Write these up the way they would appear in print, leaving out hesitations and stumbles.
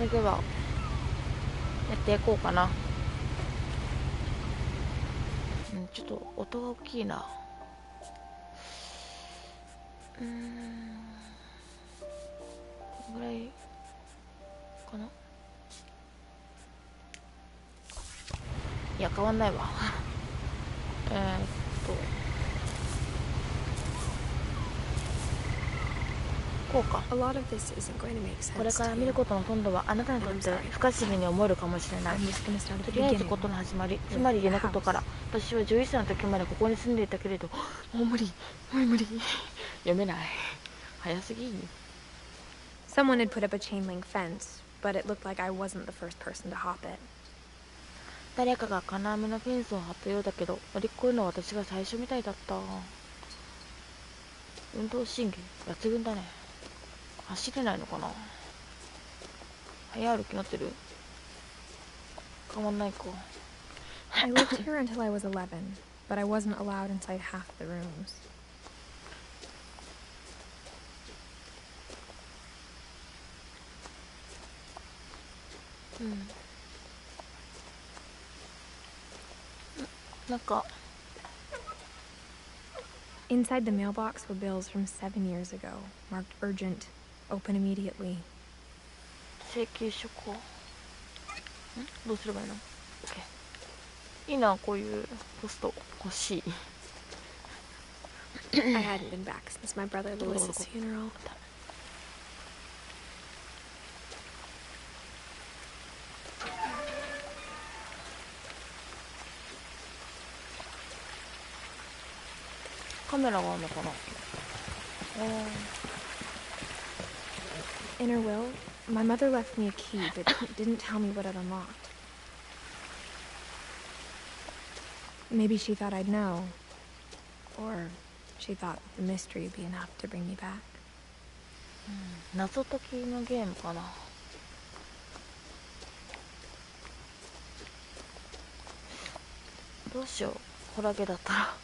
だけはやっていこうかな。ちょっと音が大きいな。このぐらいかな。いや変わんないわこうか。これから見ることのほとんどはあなたにとって不可思議に思えるかもしれない。とりあえずことの始まり、つまり家のことから。私は11歳の時までここに住んでいたけれど、もう無理読めない、早すぎ。 Someone had put up a chain link fence, but it looked like I wasn't the first person to hop it. 誰かが金網のフェンスを張ったようだけど、乗り越えるのは私が最初みたいだった。運動神経抜群だね。走れないのかな。早歩きになってる。変わんないか。I lived here until I was 11, but I wasn't allowed inside half the rooms. Inside the mailbox were bills from 7 years ago, marked urgent, open immediately. 請求書か。どうすればいいの？ OK。いいな、こういうポスト欲しい。I hadn't been back since my brother Lewis's funeral. カメラがあるのかな。In her will, my mother left me a key, but didn't tell me what it unlocked. Maybe she thought I'd know, or she thought the mystery would be enough to bring me back. 謎解きのゲームかな。どうしよう、ホラゲだったら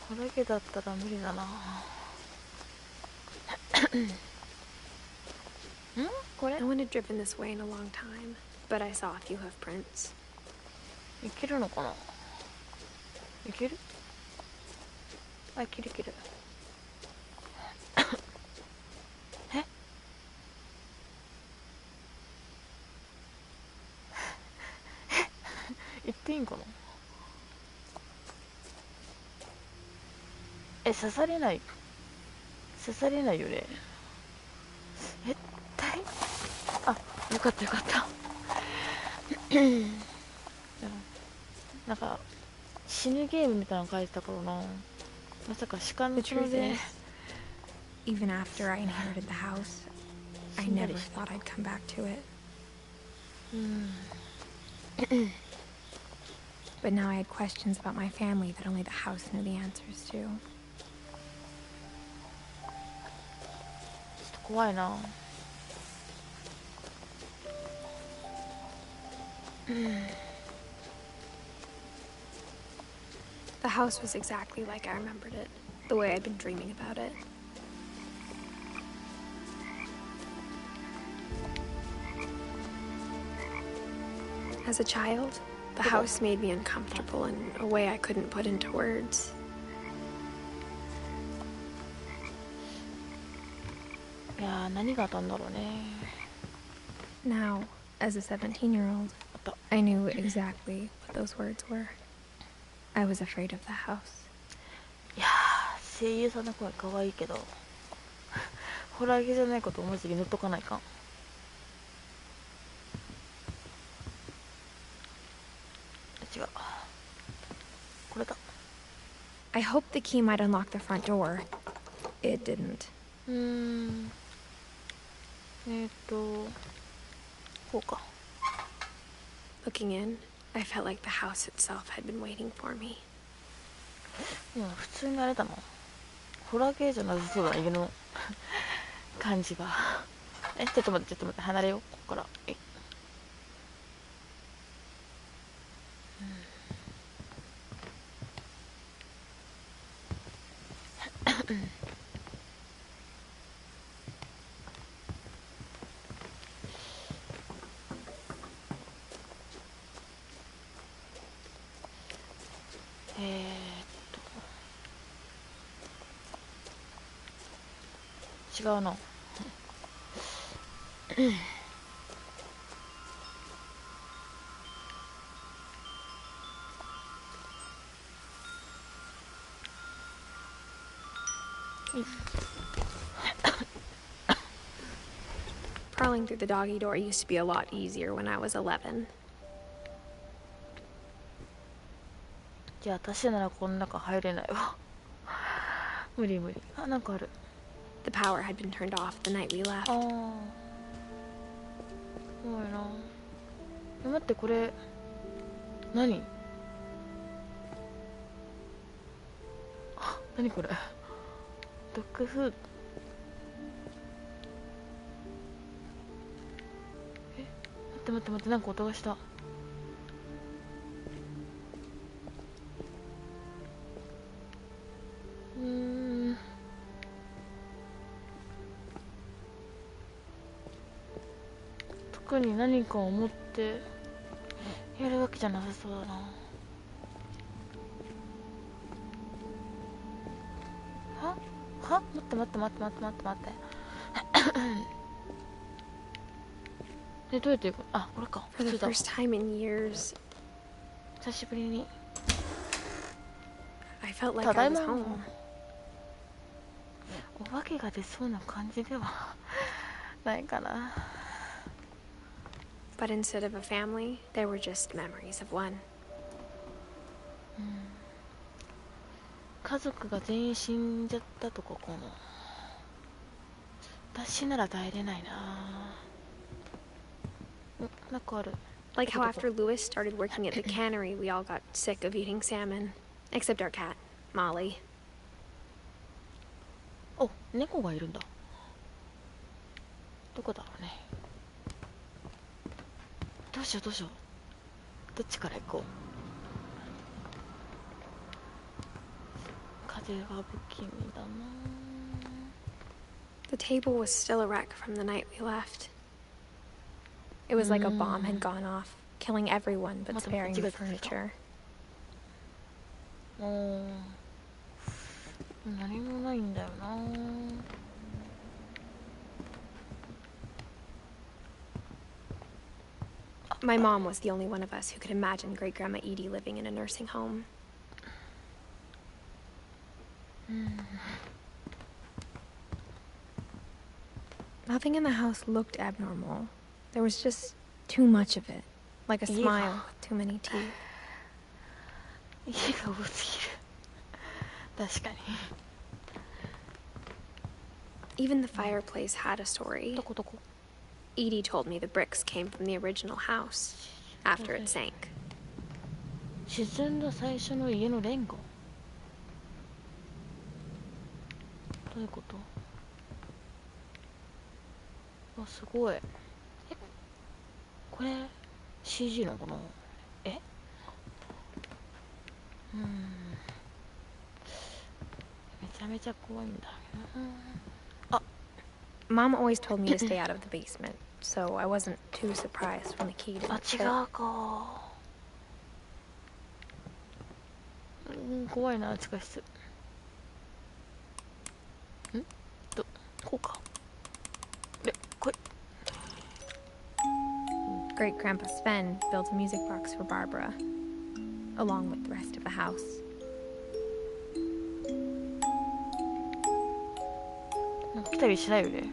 ホラゲだったら無理だな。これ No one had driven this way in a long time, but I saw a few hoof prints. いけるのかな。いける？あ、いけるいける。え？行っていいんかな。刺されない。刺されないよね。絶対。あ、よかったよかったなんか死ぬゲームみたいなの書いてたからな。まさか鹿の The truth is, even after I inherited the house, I never thought I'd come back to it. But now I had questions about my family that only the house knew the answers to. 怖いな。The house was exactly like I remembered it, the way I'd been dreaming about it. As a child, the house made me uncomfortable in a way I couldn't put into words. いやー、何があったんだろうね。 Now, as a 17-year-old, I knew exactly what those words were. I was afraid of the house. いやー、声優さんの声可愛いけどホラーゲーじゃないことをマジで塗っとかないかん。違う、これだ。 I hoped the key might unlock the front door. It didn't. こうか。 Looking in, I felt like the house itself had been waiting for me. いや、普通にあれだな。ホラーゲーじゃなさそうだな、家の感じが。ちょっと待って、離れよう、ここから。違うな。Crawling through the doggy door used to be a lot easier when I was 11. じゃあ私ならこの中入れないわ。無理無理。あ、なんかある。The power had been turned off the night we left. ああ。すごいな。待って、これ何？何これ？ドッグフード。待って、なんか音がした。特に何かを持ってやるわけじゃなさそうだな。は待って。で、どうやって行く？あ、これか。 For the first time in years, 久しぶりに I felt like I was home. お化けが出そうな感じではないかな。 But instead of a family, there were just memories of one. 家族が全員死んじゃったとかかな。私なら耐えれないな。なんかある。 Like how after Lewis started working at the cannery, we all got sick of eating salmon. Except our cat, Molly. お、猫がいるんだ。どこだろうね。どうしよう。どっちから行こう。風が不気味だな。 The table was still a wreck from the night we left. It was like a bomb had gone off, killing everyone but sparing the furniture. 何もないんだよな。 My mom was the only one of us who could imagine Great Grandma Edie living in a nursing home. Nothing in the house looked abnormal. There was just too much of it, like a smile with too many teeth. 家が多すぎる。確かに。 Even the fireplace had a story. どこ Edie told me the bricks came from the original house after it sank. 沈んだ最初の家のレンガ。どういうこと？あ、すごい。これ CG なのかな。めちゃめちゃ怖いんだけど。 Mom always told me to stay out of the basement, so I wasn't too surprised when the key didn't あ、違 fit. うか。怖いな、地下室。こうか。来い。 Great Grandpa Sven built a music box for Barbara, along with the rest of the house. なんか来たりしないよね。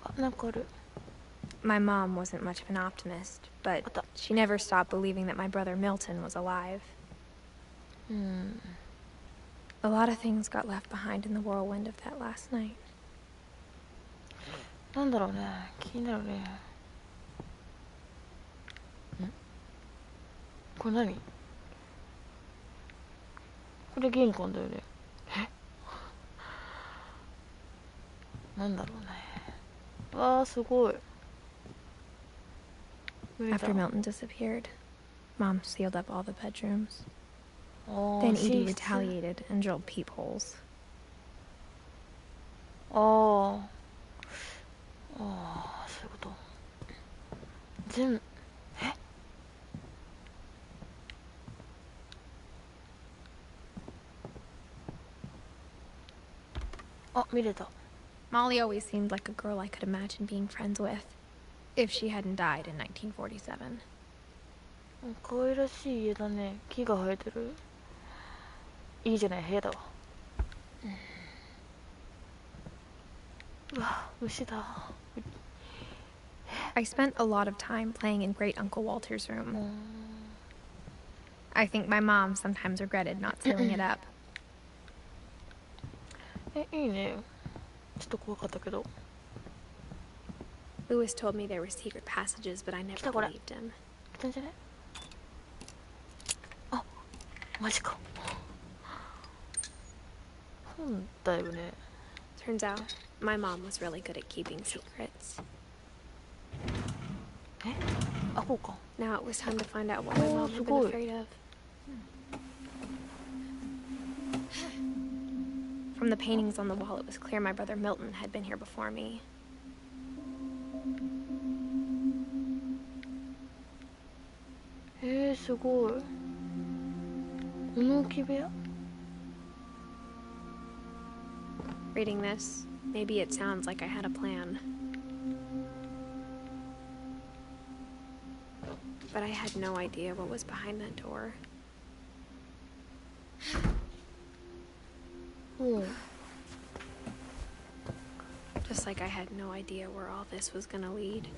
あ、なんかある。 My mom wasn't much of an optimist, but she never stopped believing that my brother Milton was alive. A lot of things got left behind in the whirlwind of that last night. なんだろうね、気になるね。これ何？これ玄関だよね。なんだろうね。わあ、すごい。 After Milton disappeared, Mom sealed up all the bedrooms. Then Edie retaliated and drilled peepholes. ああ、そういうこと。全部、え、あ、見れた。 Molly always seemed like a girl I could imagine being friends with, if she hadn't died in 1947. 可愛らしい家だね。木が生えてる。いいじゃない、部屋だわ。うわ、虫だ。I spent a lot of time playing in Great Uncle Walter's room. I think my mom sometimes regretted not sealing it up. いいね。ちょっと怖かったけど。 Lewis told me there were secret passages, but I never believed him. 来たんじゃない？あ、マジか。本だよね。 Turns out, my mom was really good at keeping secrets. え？あ、こうか。 Now it was time to find out what my mom had been afraid of. From the paintings on the wall, it was clear my brother Milton had been here before me. すごい。物置部屋？ Reading this, maybe it sounds like I had a plan. But I had no idea what was behind that door. Just like I had no idea where all this was gonna lead.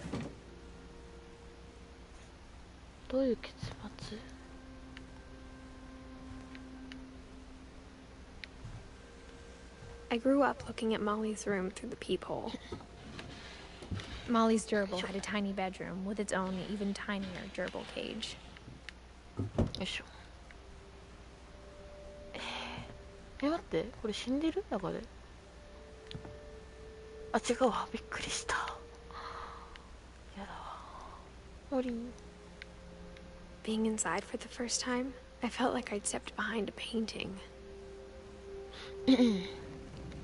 どういう結末？ I grew up looking at Molly's room through the peephole. Molly's gerbil had a tiny bedroom with its own even tinier gerbil cage. よいしょ。待って、これ死んでる？中で。あ、違うわ、びっくりした。やだわ。終わり。 Being inside for the first time, I felt like I'd stepped behind a painting.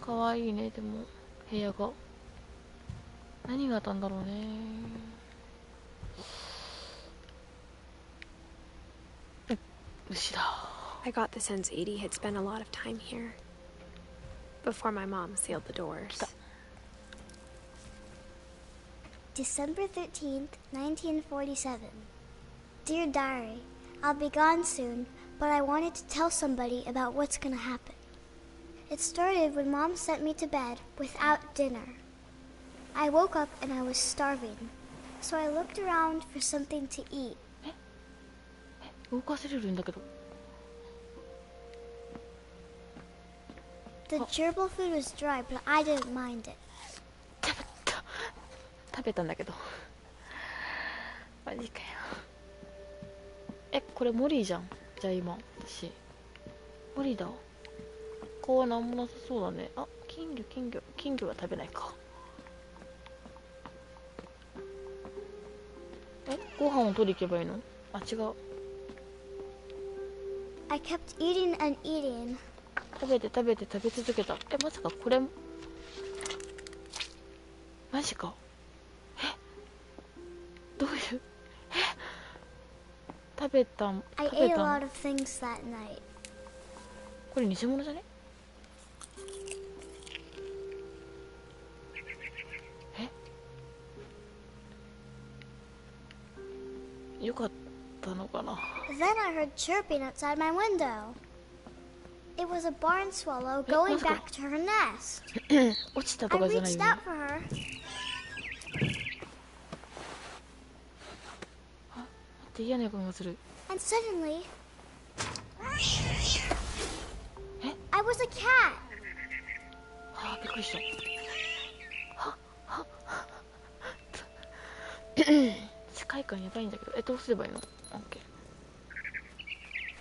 かわいいね、でも部屋が。何があったんだろうね。牛だ。 I got the sense Edie had spent a lot of time here before my mom sealed the doors. December 13th, 1947. Dear Diary, I'll be gone soon, but I wanted to tell somebody about what's gonna happen. It started when Mom sent me to bed without dinner. I woke up and I was starving, so I looked around for something to eat. 動かせれるんだけど。 The gerbil food was dry, but I didn't mind it. 食べたんだけど。マジかよ。これモリーじゃん。じゃあ今私モリーだ。顔はなんもなさそうだね。あ、金魚は食べないか。ご飯を取り行けばいいの？あ、違う。 I kept eating and eating. 食べ続けた。まさかこれマジか。どういう食べた I ate a lot of things that night. これ偽物じゃね？よかったのかな。 Then I heard chirping outside my window. It was a barn swallow going back to her nest. 落ちたとか I じゃない reached よね。 out for her. あ、待って嫌な予感がする。 And suddenly, I was a cat. はあ、びっくりした。世界観やばいんだけど、どうすればいいの？ OK。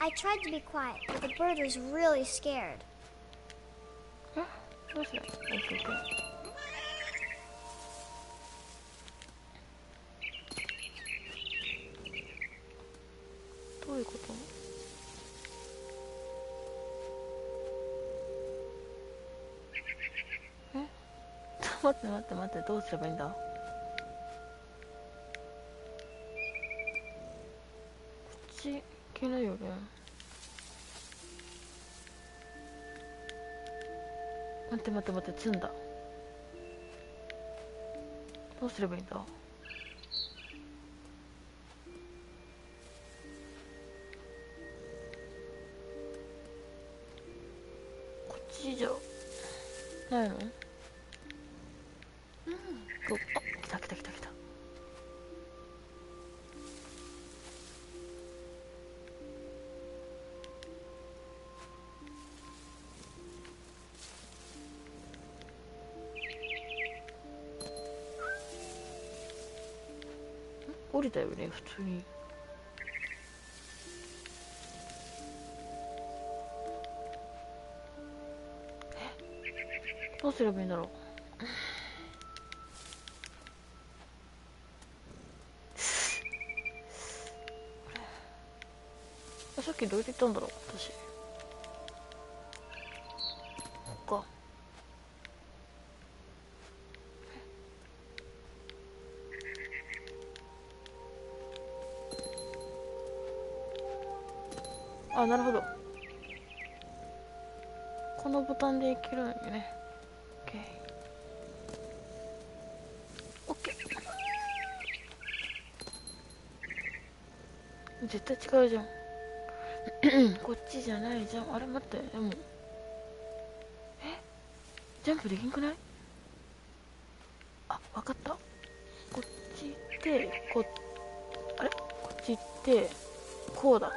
I tried to be quiet, but the bird was really scared. どうすればいい？ OK。 どういうこと？待って待って待って、どうすればいいんだ。こっち行けないよね。待って待って待って、積んだ。どうすればいいんだ。こっちじゃないの？あ、来た来た来た来た。降りたよね、普通に。どうすればいいんだろう。さっきどうやって行ったんだろう、私。こっか。あ、なるほど。このボタンでいけるんよね。オッケー。絶対違うじゃん。こっちじゃないじゃん。あれ待って、でもジャンプできんくない？あ、わかった。こっち行ってあれこっち行ってこうだ。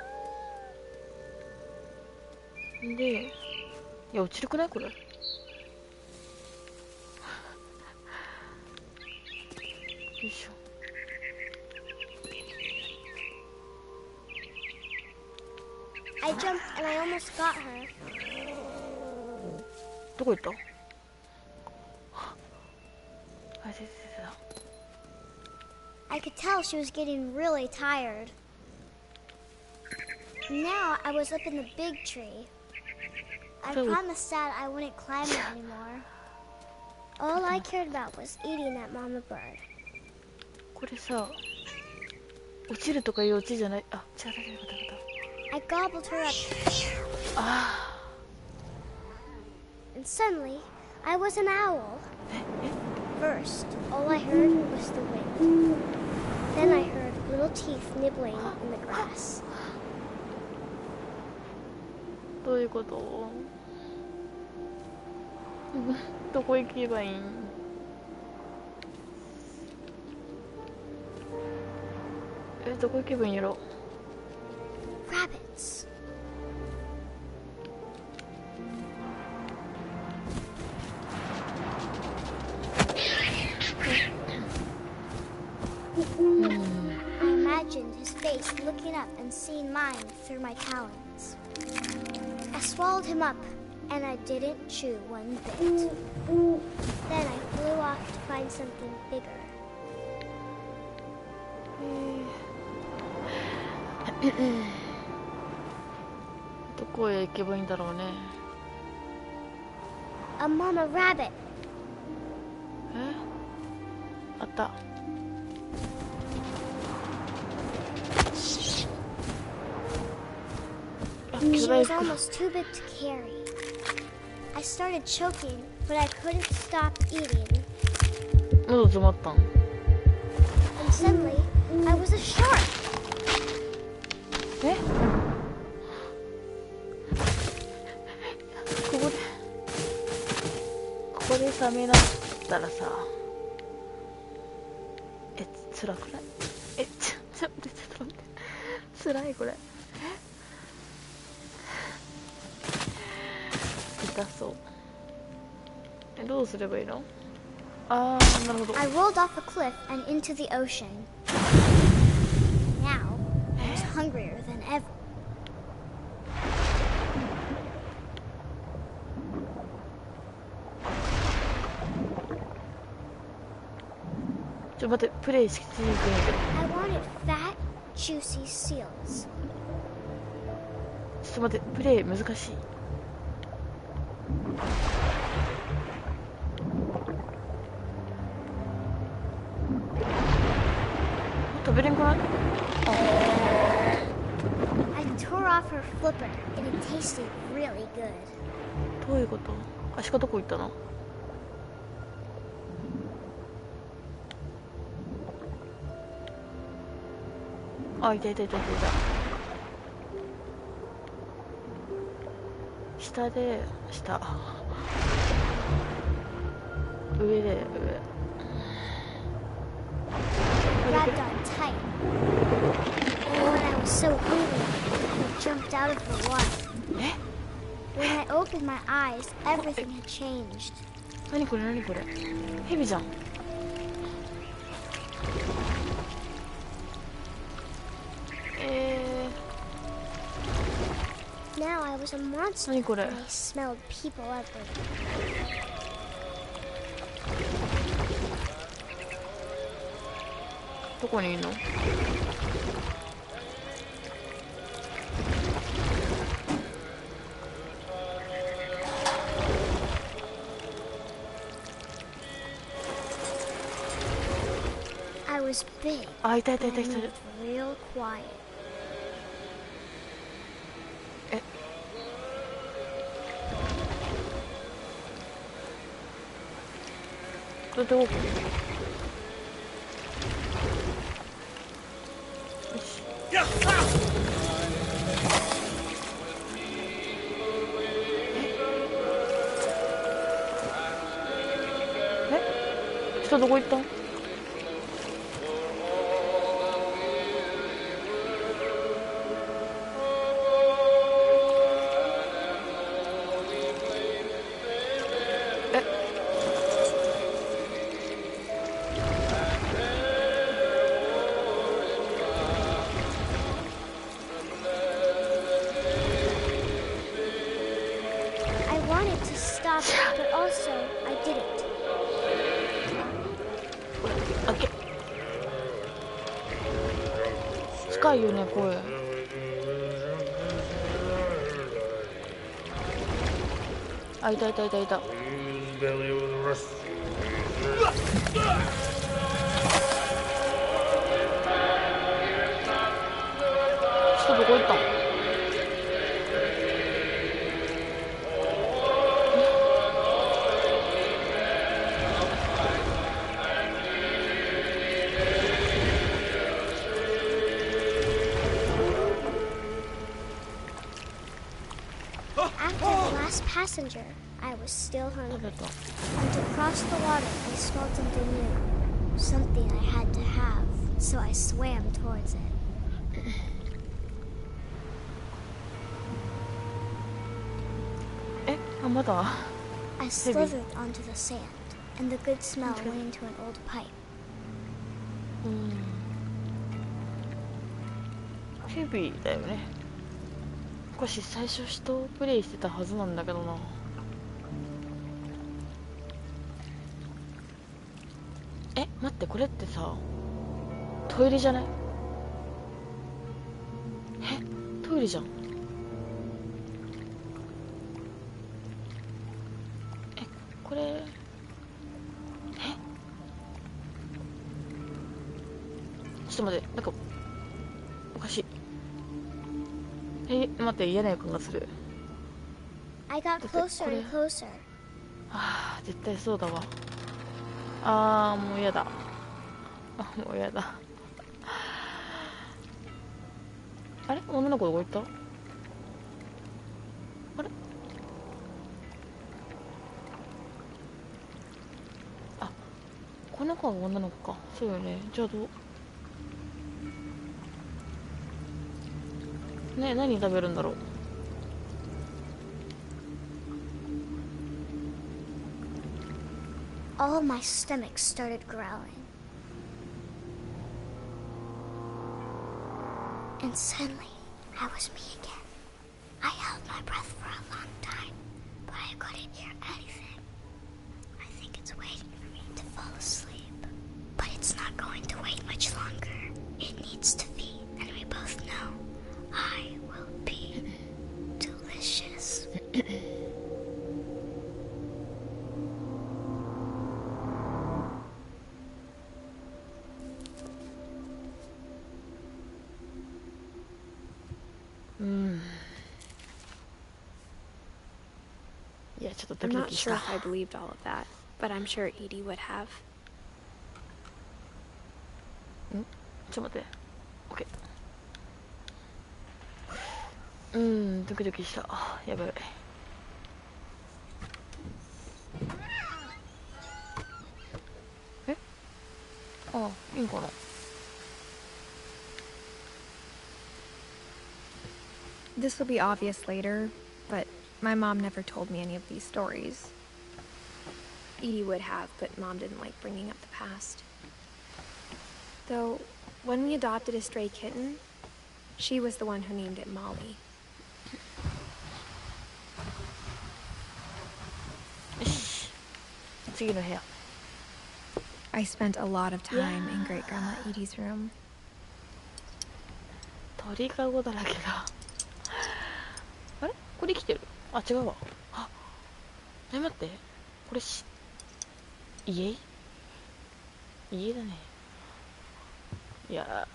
で、いや、落ちるくないこれ。よいしょ。I jumped and I almost got her. どこ行った？あ、出てた。I could tell she was getting really tired. Now I was up in the big tree. I promised Dad I wouldn't climb it anymore. All I cared about was eating that mama bird. これさ、落ちるとかいう落ちじゃない。あ、違う違う違う違う。I gobbled her up. And suddenly, I was an owl. First, all I heard was the wind. Then I heard little teeth nibbling in the grass. どういうこと？どこ行けばいいん？どこ行けばいいんやろ？ Rabbits. I imagined his face looking up and seeing mine through my talons. I swallowed him up, and I didn't chew one bit. Then I flew off to find something bigger. どこへ行けばいいんだろうね。A mama rabbit. あった。She was almost too big to carry. I started choking, but I couldn't stop eating. 喉詰まったん。 And suddenly, I was a shark. ここでサメなったらさ、辛くない？ちょっと待って、辛いこれ。痛そう。どうすればいいの？あー、なるほど。I rolled off a cliff and into the ocean. Now, I was hungrier than ever. ちょっと待って、プレイし続けないけど。 I wanted fat, juicy seals. ちょっと待って、プレイ難しい。食べれんくない？ I tore off her flipper and it tasted really good. どういうこと？足がどこ行ったの？あ、いたいたいたいたいた。下で、下。上で、上。Grabbed on tight. And when I was so hungry, I jumped out of the water. When I opened my eyes, everything had changed. 何これ何これ？ヘビじゃん。Now I was a monster 何これ？ and I smelled people everywhere. どこにいるの？I was big あ、いたいたい and た I いた。 moved real quiet. え、どうやって動くの？よし。え？人どこ行ったん？I wanted to stop it, but also I didn't. あっけ。近いよね声。あ、いたいたいたいた。人どこ行ったん？After the last passenger, I was still 食 hungry. べた。 And to cross the water, I smelled something new. Something I had to have, so I swam towards it. え、あ、まだ。 I slithered onto the sand, and the good smell went into an old pipe. ヘビだよね。昔最初人をプレイしてたはずなんだけどな。え、待って、これってさ、トイレじゃない？え、トイレじゃん。え、これ、え、ちょっと待って、なんかおかしい。待って、嫌な予感がする。 I got closer and closer. あー、絶対そうだわ。あー、もう嫌だ。あ、もう嫌だ。あれ、女の子どこ行った？あれ、あ、この子は女の子か。そうよね。じゃあどうね、何食べるんだろう。All my stomach started growling. And suddenly, I was me again. I held my breath for a long time, but I couldn't hear anything. I think it's waiting for me to fall asleep. But it's not going to wait much longer. It needs to feed, and we both know I will be delicious. いやちょっとド I'm キド not キし sure た。 if I believed all of that, but I'm sure Edie would have. ちょっと待って。オッケー。ドキドキした。やばい。え？あ、いいんかな。This will be obvious later, but my mom never told me any of these stories. Edie would have, but Mom didn't like bringing up the past. Though, when we adopted a stray kitten, she was the one who named it Molly. よし。次の部屋。I spent a lot of time in Great Grandma Edie's room. 鳥かごだらけだ。あれこれ生きてる？あ、違うわ。あ、待って。これ家だね。いや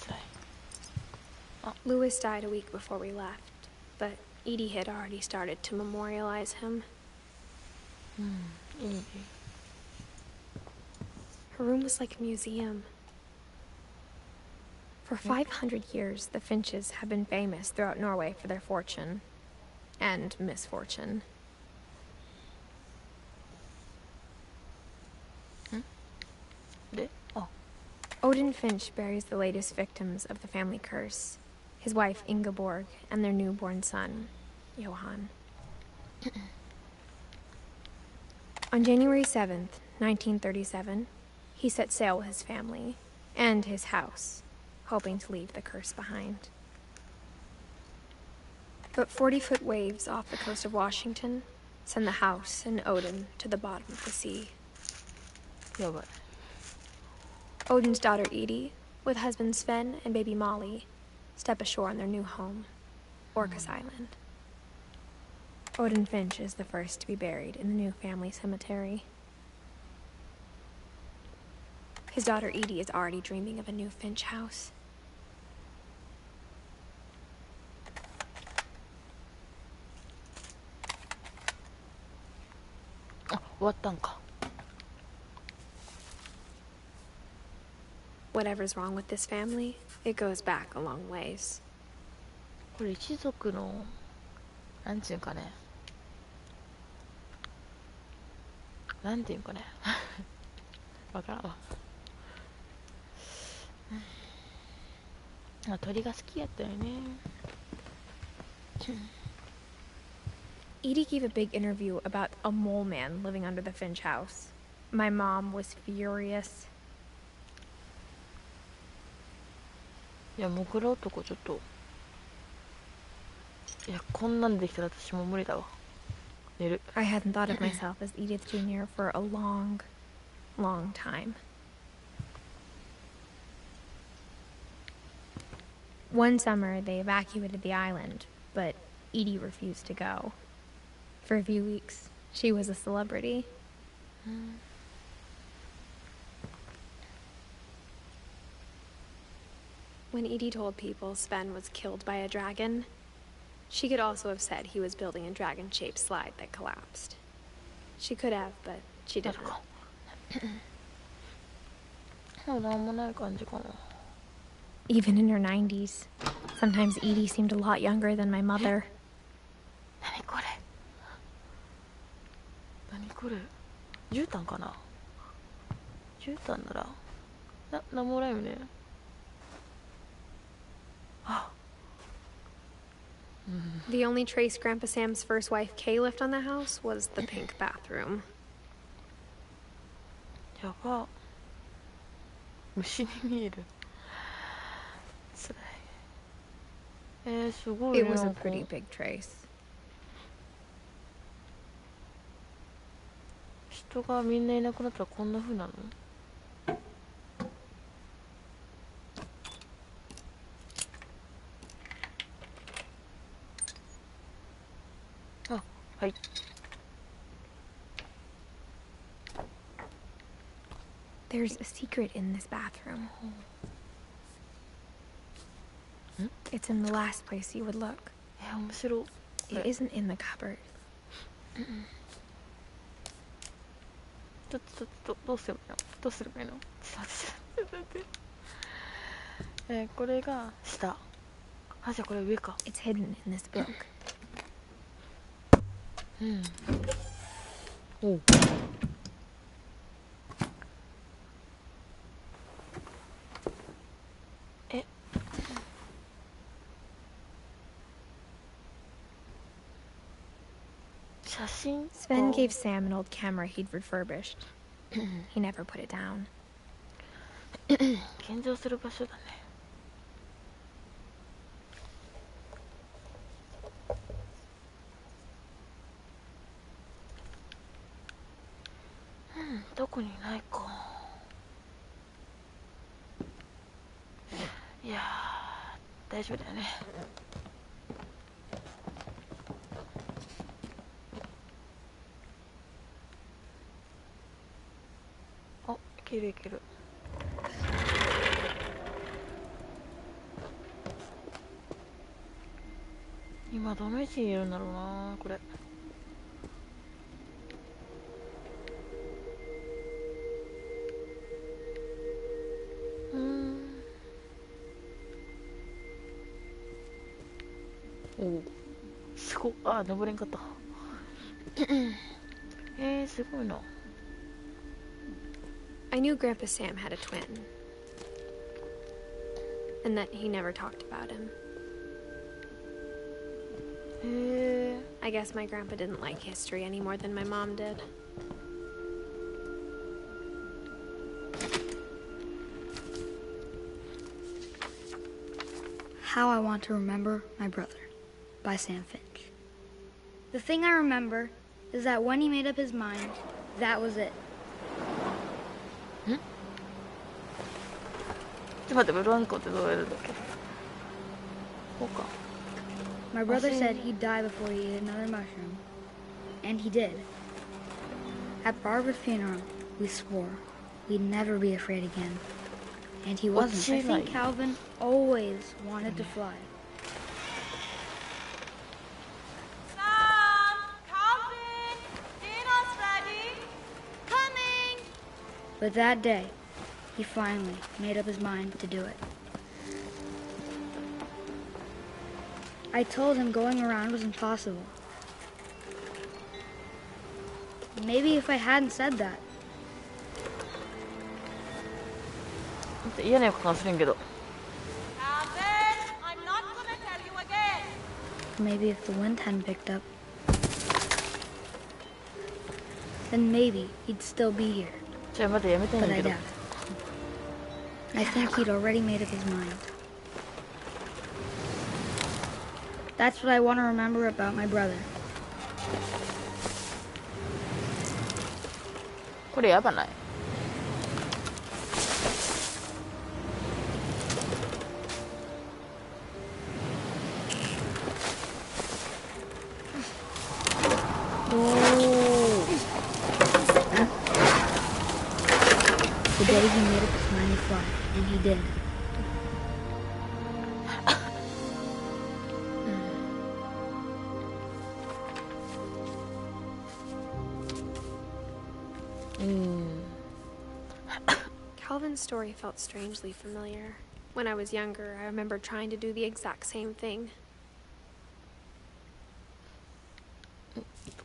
ー、辛い。あ、Louis died a week before we left, but Edie had already started to memorialize him. いい。 Her room was like a museum. For 500 years, the Finches have been famous throughout Norway for their fortune and misfortune. で、あ、 Odin Finch buries the latest victims of the family curse, his wife Ingeborg and their newborn son, Johan. On January 7th, 1937, he set sail with his family and his house, hoping to leave the curse behind. But 40-foot waves off the coast of Washington send the house and Odin to the bottom of the sea. やばい。 Odin's daughter Edie, with husband Sven and baby Molly, step ashore on their new home, Orcas Island. Odin Finch is the first to be buried in the new family cemetery. His daughter Edie is already dreaming of a new Finch house. あ、終わったんか。 Whatever's wrong with this family, it goes back a long ways. これ一族のなんていうんかね。なんていうんかね。わからんわ。あ、鳥が好きやったよね。Edie gave a big interview about a mole man living under the Finch house. My mom was furious. いや、モグラ男ちょっと。いや、こんなんできたら私も無理だわ。寝る。 I hadn't thought of myself as Edith Jr. for a long, long time. One summer, they evacuated the island, but Edie refused to go. For a few weeks, she was a celebrity. When Edie told people Sven was killed by a dragon, she could also have said he was building a dragon-shaped slide that collapsed. She could have, but she didn't. なんもない感じかな。 Even in her 90s, sometimes Edie seemed a lot younger than my mother. 何これ。何これ。絨毯かな。絨毯なら。なんもないよね。あ。The only trace Grandpa Sam's first wife Kay left on the house was the pink bathroom. やば。虫に見える。つらい。すごいね。 It was a pretty big trace. 人がみんないなくなったらこんな風なの？あ、はい。There's a secret in this bathroom. It's in the last place you would look. 面白い。 It isn't in the cupboard. ちょっとどうすればいいの？どうすればいいの？ちょっと待って。これが下。あ、じゃあこれ上か。It's hidden in this book. うん。おう。写真。 Sven gave Sam an old camera he'd refurbished. He never put it down. 現像する場所だね。どこにないか。いやー、大丈夫だよね。あ、いけるいける。今どの位置にいるんだろうな、これ。おお、すごい。あ、登れんかった。すごいな。I knew Grandpa Sam had a twin, and that he never talked about him. I guess my grandpa didn't like history any more than my mom did. How I Want to Remember My Brother by Sam Finch. The thing I remember is that when he made up his mind, that was it. ちょっと待って、ブランコってどうやるんだっけ。こうか。My brother said he'd die before he ate another mushroom. And he did. At Barbara's funeral, we swore we'd never be afraid again. And he wasn't. I think Calvin always wanted to fly. Sam! Calvin! Dinner's ready! Coming! But that day, he finally made up his mind to do it. I told him going around was impossible. Maybe if I hadn't said that. 嫌な予感がするんけど。 Calvin! I'm not gonna tell you again! Maybe if the wind hadn't picked up, then maybe he'd still be here. じゃあまだやめたいん But だ I けど。 doubt it. I think he'd already made up his mind. That's what I want to remember about my brother. これやばない？おお。 The day he made up his mind to fly, and he did. Calvin's story felt strangely familiar. When I was younger, I remember trying to do the exact same thing.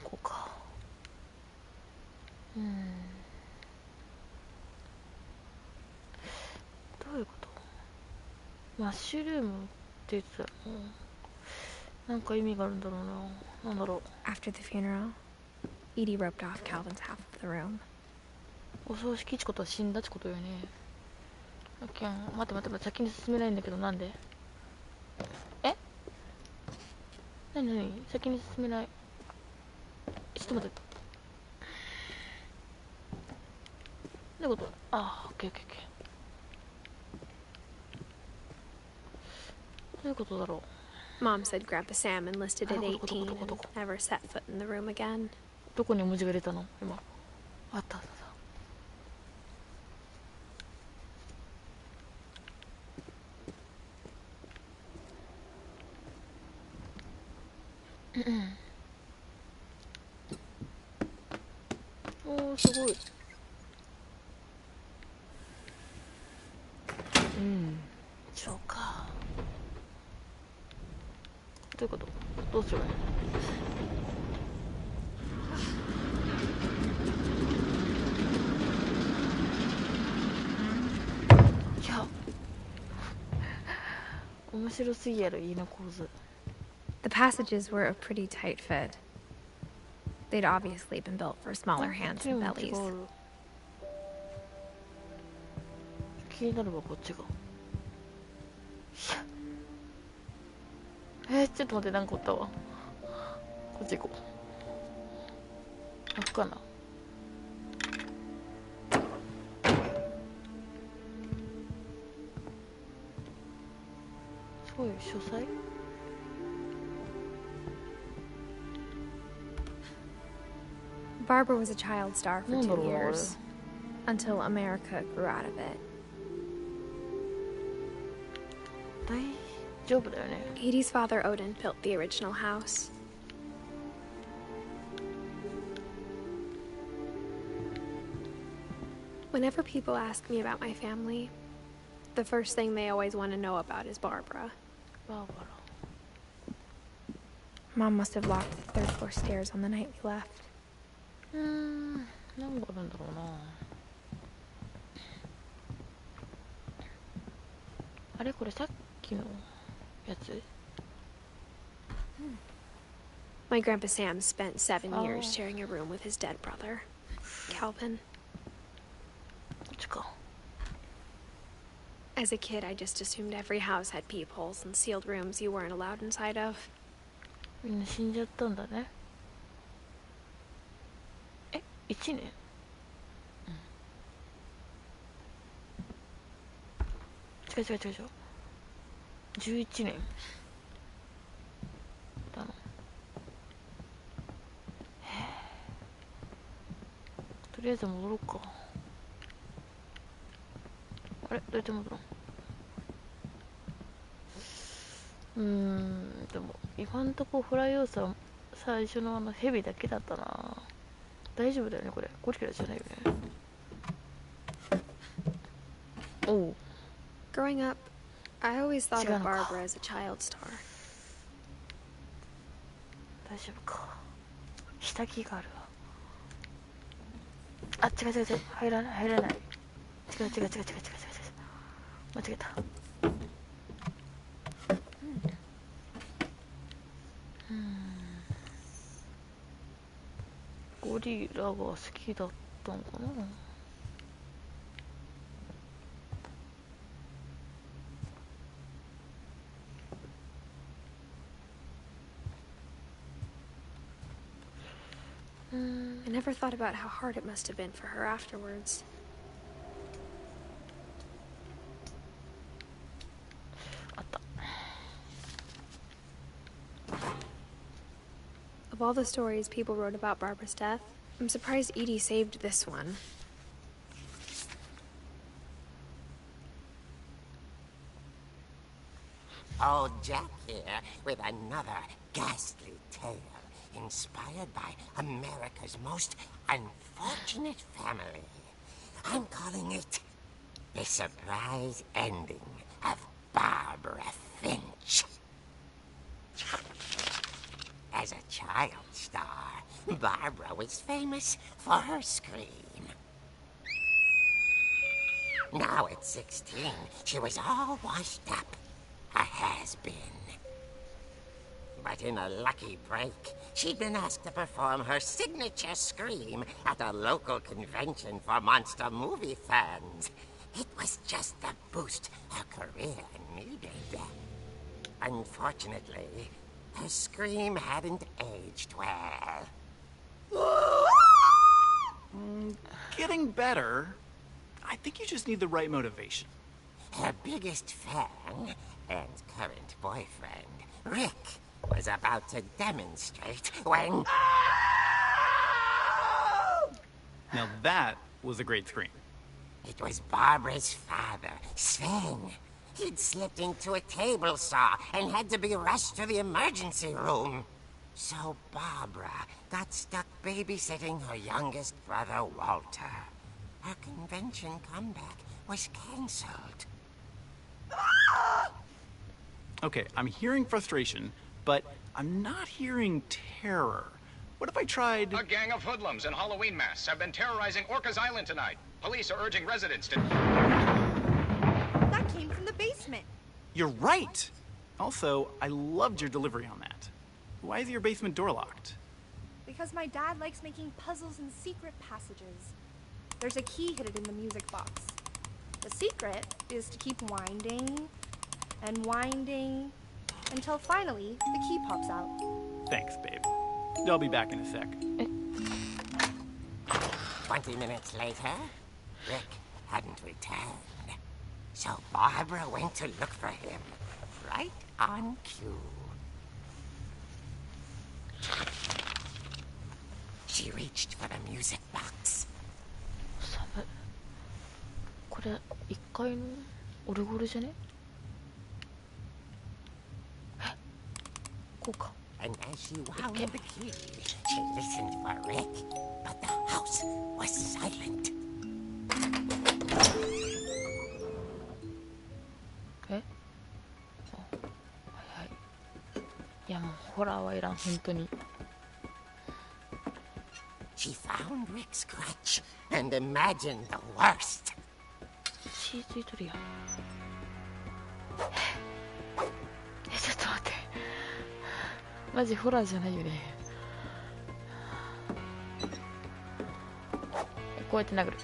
こうか。どういうこと？マッシュルームって言ってたよ。なんか意味があるんだろうな。なんだろう。 After the funeral, Edie roped off Calvin's half of the room. お葬式ちことは死んだちことよね。待って、先に進めないんだけど、なんで？なに先に進めない。ちょっと待って。どういうこと？あ、オッケー。どういうことだろう。 Mom said Grandpa Sam enlisted at 18 and never set foot in the room again. どこに文字が入れたの？今。あった。おー、すごい。そうか。どういうこと？どうするの？いや、面白すぎやろ、家の構図。The passages were a pretty tight fit. They'd obviously been built for smaller hands and bellies. 気になるわ、こっちが。ちょっと待って、なんかおったわ。こっち行こう。開くかな。すごい書斎。Barbara was a child star for 2 years, until America grew out of it. 大丈夫だよね。Edie's father, Odin, built the original house. Whenever people ask me about my family, the first thing they always want to know about is Barbara. Barbara. Mom must have locked the 3rd floor stairs on the night we left. 何があるんだろうな。あれこれさっきのやつ？ My grandpa Sam spent 7 years sharing a room with his dead brother, Calvin. こっちか。 As a kid, I just assumed every house had peepholes and sealed rooms you weren't allowed inside of. みんな死んじゃったんだね。1年？違う。11年だな。とりあえず戻ろうか。あれどうやって戻るの？でも今んとこフライ要素は最初のヘビだけだったな。大丈夫だよねこれ。ゴリラじゃないよね。おう。Growing up, I always thought of Barbara as a child star. 大丈夫か。下着があるわ。あ、違う。入らない。違う。間違えた。ゴリラが好きだったのかな。I never thought about how hard it must have been for her afterwards. あった。 Of all the stories people wrote about Barbara's death, I'm surprised Edie saved this one. Old Jack here with another ghastly tale inspired by America's most unfortunate family. I'm calling it The Surprise Ending of Barbara Finch. As a child star, Barbara was famous for her scream. Now at 16, she was all washed up, a has-been. But in a lucky break, she'd been asked to perform her signature scream at a local convention for monster movie fans. It was just the boost her career needed. Unfortunately, her scream hadn't aged well. Getting better. I think you just need the right motivation. Her biggest fan and current boyfriend, Rick, was about to demonstrate when... Now that was a great scream. It was Barbara's father, Sven. He'd slipped into a table saw and had to be rushed to the emergency room. So Barbara got stuck babysitting her youngest brother, Walter. Her convention comeback was cancelled. Okay, I'm hearing frustration, but I'm not hearing terror. What if I tried... A gang of hoodlums in Halloween masks have been terrorizing Orcas Island tonight. Police are urging residents to... That came from the basement. You're right! Also, I loved your delivery on that. Why is your basement door locked? Because my dad likes making puzzles and secret passages. There's a key hidden in the music box. The secret is to keep winding and winding until finally the key pops out. Thanks, babe. I'll be back in a sec. 20 minutes later, Rick hadn't returned. So Barbara went to look for him, right on cue. She reached for the music box. これ1階のオルゴールじゃね？え、こうか。And as she wound the key, she listened for Rick, but the house was silent. え？あ、はいはい。いやもうホラーはいらん、本当に。She found Rick's crutch and imagined the worst. 血ついとるやん。え、ちょっと待って。マジホラーじゃないよね。こうやって殴る。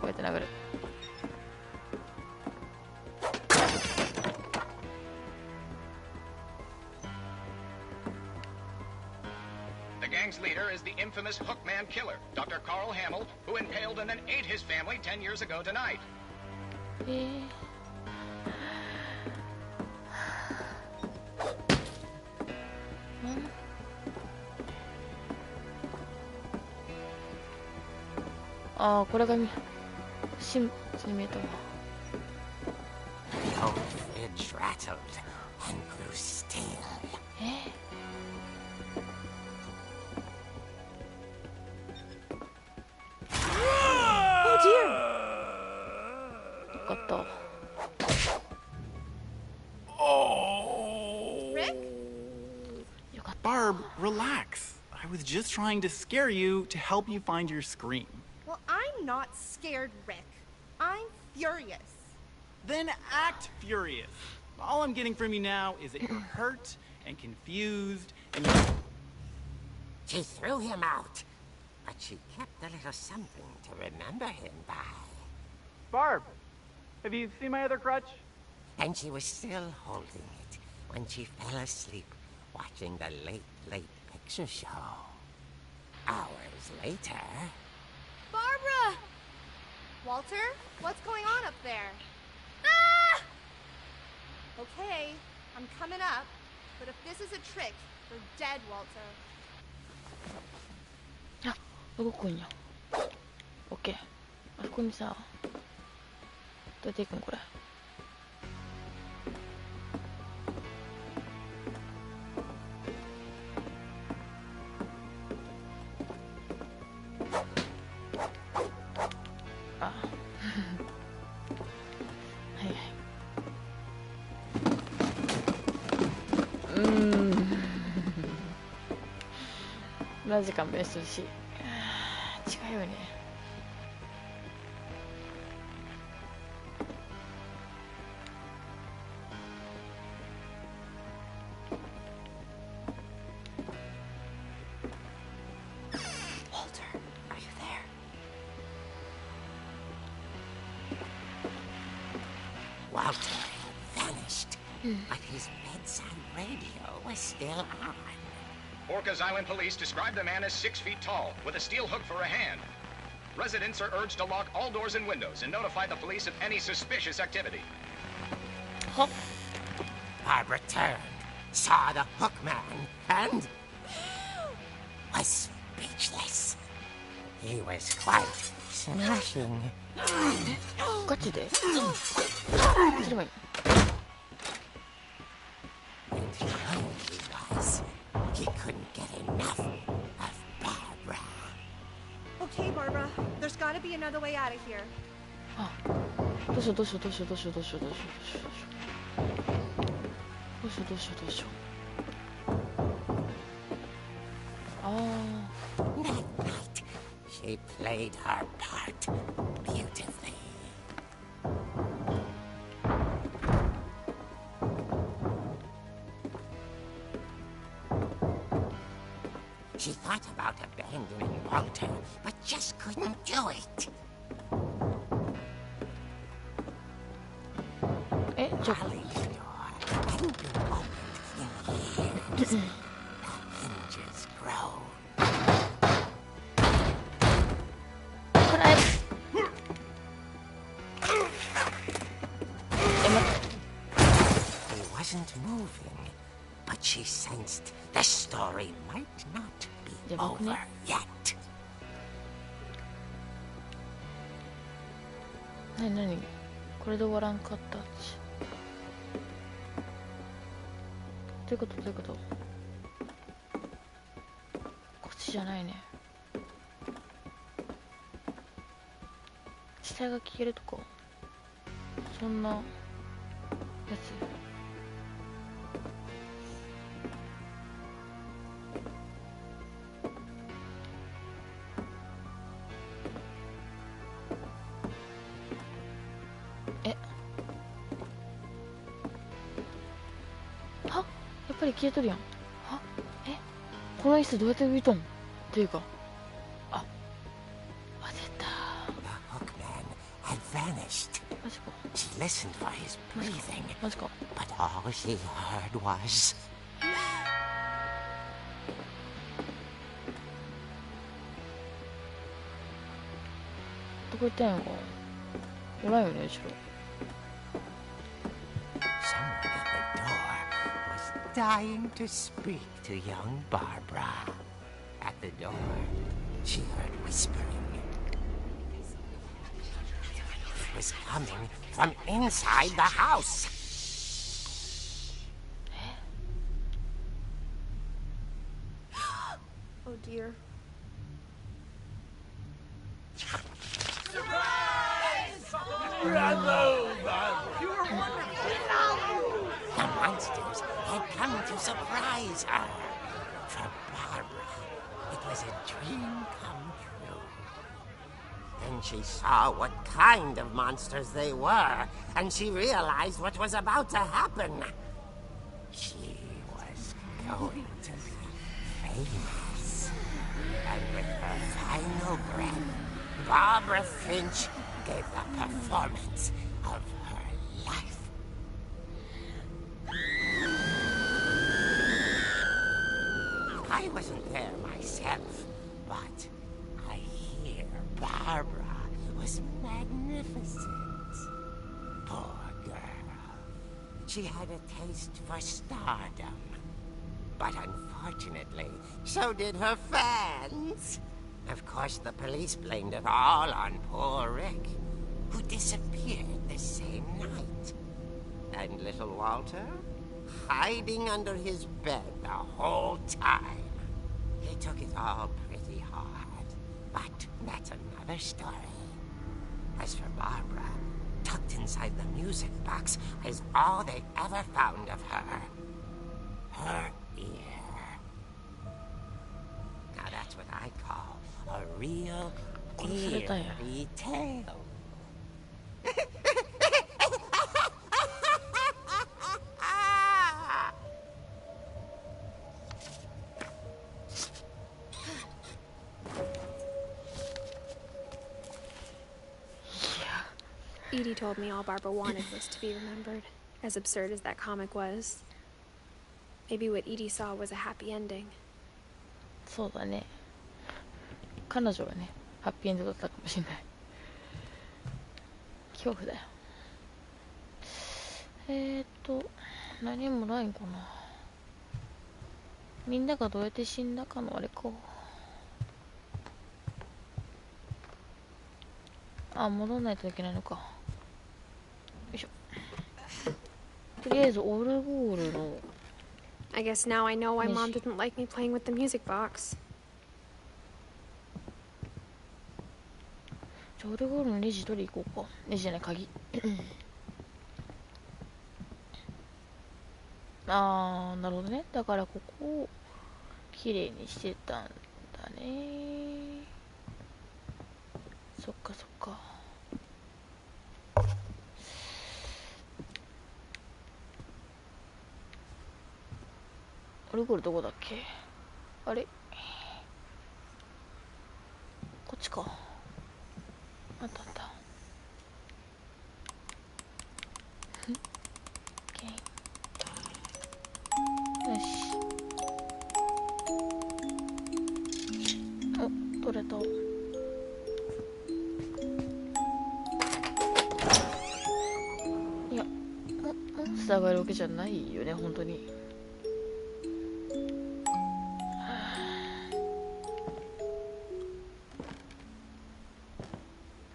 こうやって殴る。The gang's leader is the infamous Hookman killer, Dr. Carl Hamill, who impaled and then ate his family 10 years ago tonight. ああ、これがシン見えたわ。The old fridge rattled and grew still. よかった。Barb, relax. I was just trying to scare you to help you find your scream. Well, I'm not scared, Rick. I'm furious. Then act furious. All I'm getting from you now is that you're hurt and confused and you're... She threw him out, but she kept a little something to remember him by. Barb, have you seen my other crutch? And she was still holding it when she fell asleep watching the late picture show. Hours later... Barbara! Walter, what's going on up there? Ah! Okay, I'm coming up, but if this is a trick, you're dead, Walter. あ、動くんや。オッケー。あそこにさ、どうやって行くんこれ。あ、はいはい。マジ勘弁してほしい。違うよね。Walter, are you there? Walter had vanished, but his bedside radio was still on. Orcas Island police describe the man as 6 feet tall, with a steel hook for a hand. Residents are urged to lock all doors and windows and notify the police of any suspicious activity. Barbara turned, saw the hook man, and was speechless. He was quite smashing. ガチで？すればいい。 And young he was. He couldn't There's gotta be another way out of here. あ、どうしようどうしようどうしようどうしようどうしようどうしようどうしようどうしようどうしようどうしよう。ああ。That night, she played her part beautifully. She thought about abandoning Walter, but just couldn't do it. え、じゃあ Holly's door hadn't been opened in years. The hinges groaned. これえ、待って。 He wasn't moving, but she sensed the story might not be over yet. なになにこれで終わらんかったし。どういうことどういうこと。こっちじゃないね。死体が消えるとこ。そんなやつ。やっぱり消えとるやん。はえこの椅子どうやって浮いとんっていうか、あ、出た。 The hookman had vanished. マジか She listened for his breathing, マジか。 but all she heard was... どこ行ったんやろか。おらんよね、後ろ。 Someone at the door was dying to speak to young Barbara. At the door, she heard whispering. It was coming from inside the house. Oh dear. The monsters had come to surprise her. For Barbara, it was a dream come true. Then she saw what kind of monsters they were, and she realized what was about to happen. She was going to be famous. And with her final breath, Barbara Finch gave the performance of her life. I wasn't there myself, but I hear Barbara was magnificent. Poor girl. She had a taste for stardom. But unfortunately, so did her fans. Of course, the police blamed it all on poor Rick, who disappeared the same night. And little Walter? Hiding under his bed the whole time. He took it all pretty hard. But that's another story. As for Barbara, tucked inside the music box is all they ever found of her. Her ear. Now that's what I call a real eerie tale. Edie told me all Barbara wanted was to be remembered, as absurd as that comic was. Maybe what Edie saw was a happy ending. そうだね。彼女はね、ハッピーエンドだったかもしれない。恐怖だよ。何もないんかな。みんながどうやって死んだかのあれか。あ、戻んないといけないのか。よいしょ。とりあえずオルゴールの I guess now I know why Mom didn't like me playing with the music box. じゃあオルゴールのレジ取り行こうか。レジじゃない鍵あーなるほどね。だからここをきれいにしてたんだね。そっかそっか。オルゴールどこだっけ。あれこっちか。あったあったよし。お、取れた。いや、モンスターがいるわけじゃないよね、本当に。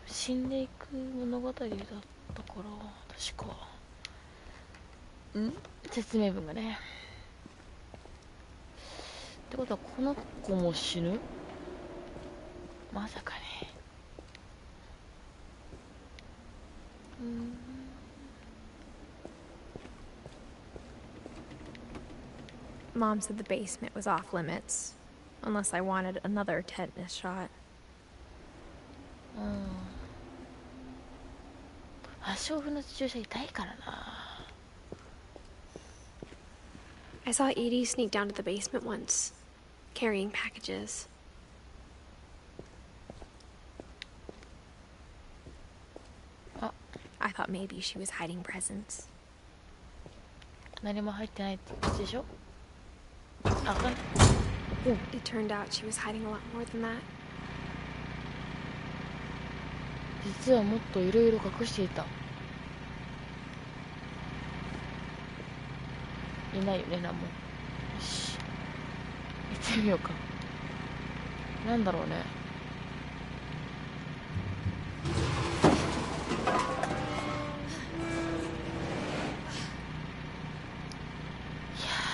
死んでいく物語だったから確か説明文がね。ってことはこの子も死ぬ？まさかね。Mom said the basement was off limits, unless I wanted another tetanus shot. 発症不の注射痛いからな。I saw Edie sneak down to the basement once, carrying packages. I thought maybe she was hiding presents. 何も入ってないって言ってでしょ。あ、It turned out she was hiding a lot more than that. 実はもっといろいろ隠していた。いないよね、なんも。よし、行ってみようか。なんだろうね。いや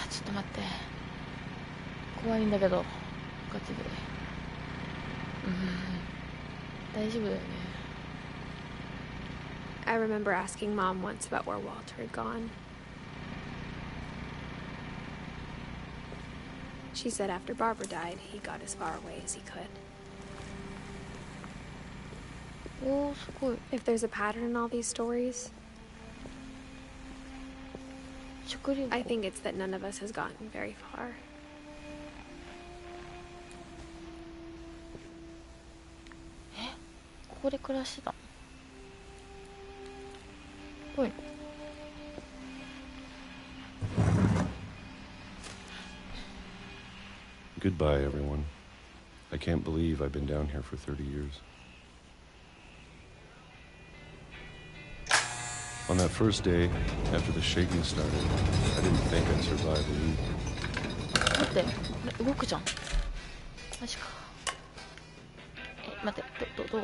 ー、ちょっと待って。怖いんだけど、ガチで。大丈夫だよね。I remember asking Mom once about where Walter had gone. She said after Barbara died, he got as far away as he could. おー、すごい。 If there's a pattern in all these stories, I think it's that none of us has gotten very far. ここで暮らしてた。ぽい。Goodbye, everyone. I can't believe I've been down here for 30 years. On that first day, after the shaking started, I didn't think I'd survive a week. 待って、これ動くじゃん。マジか。待って、ど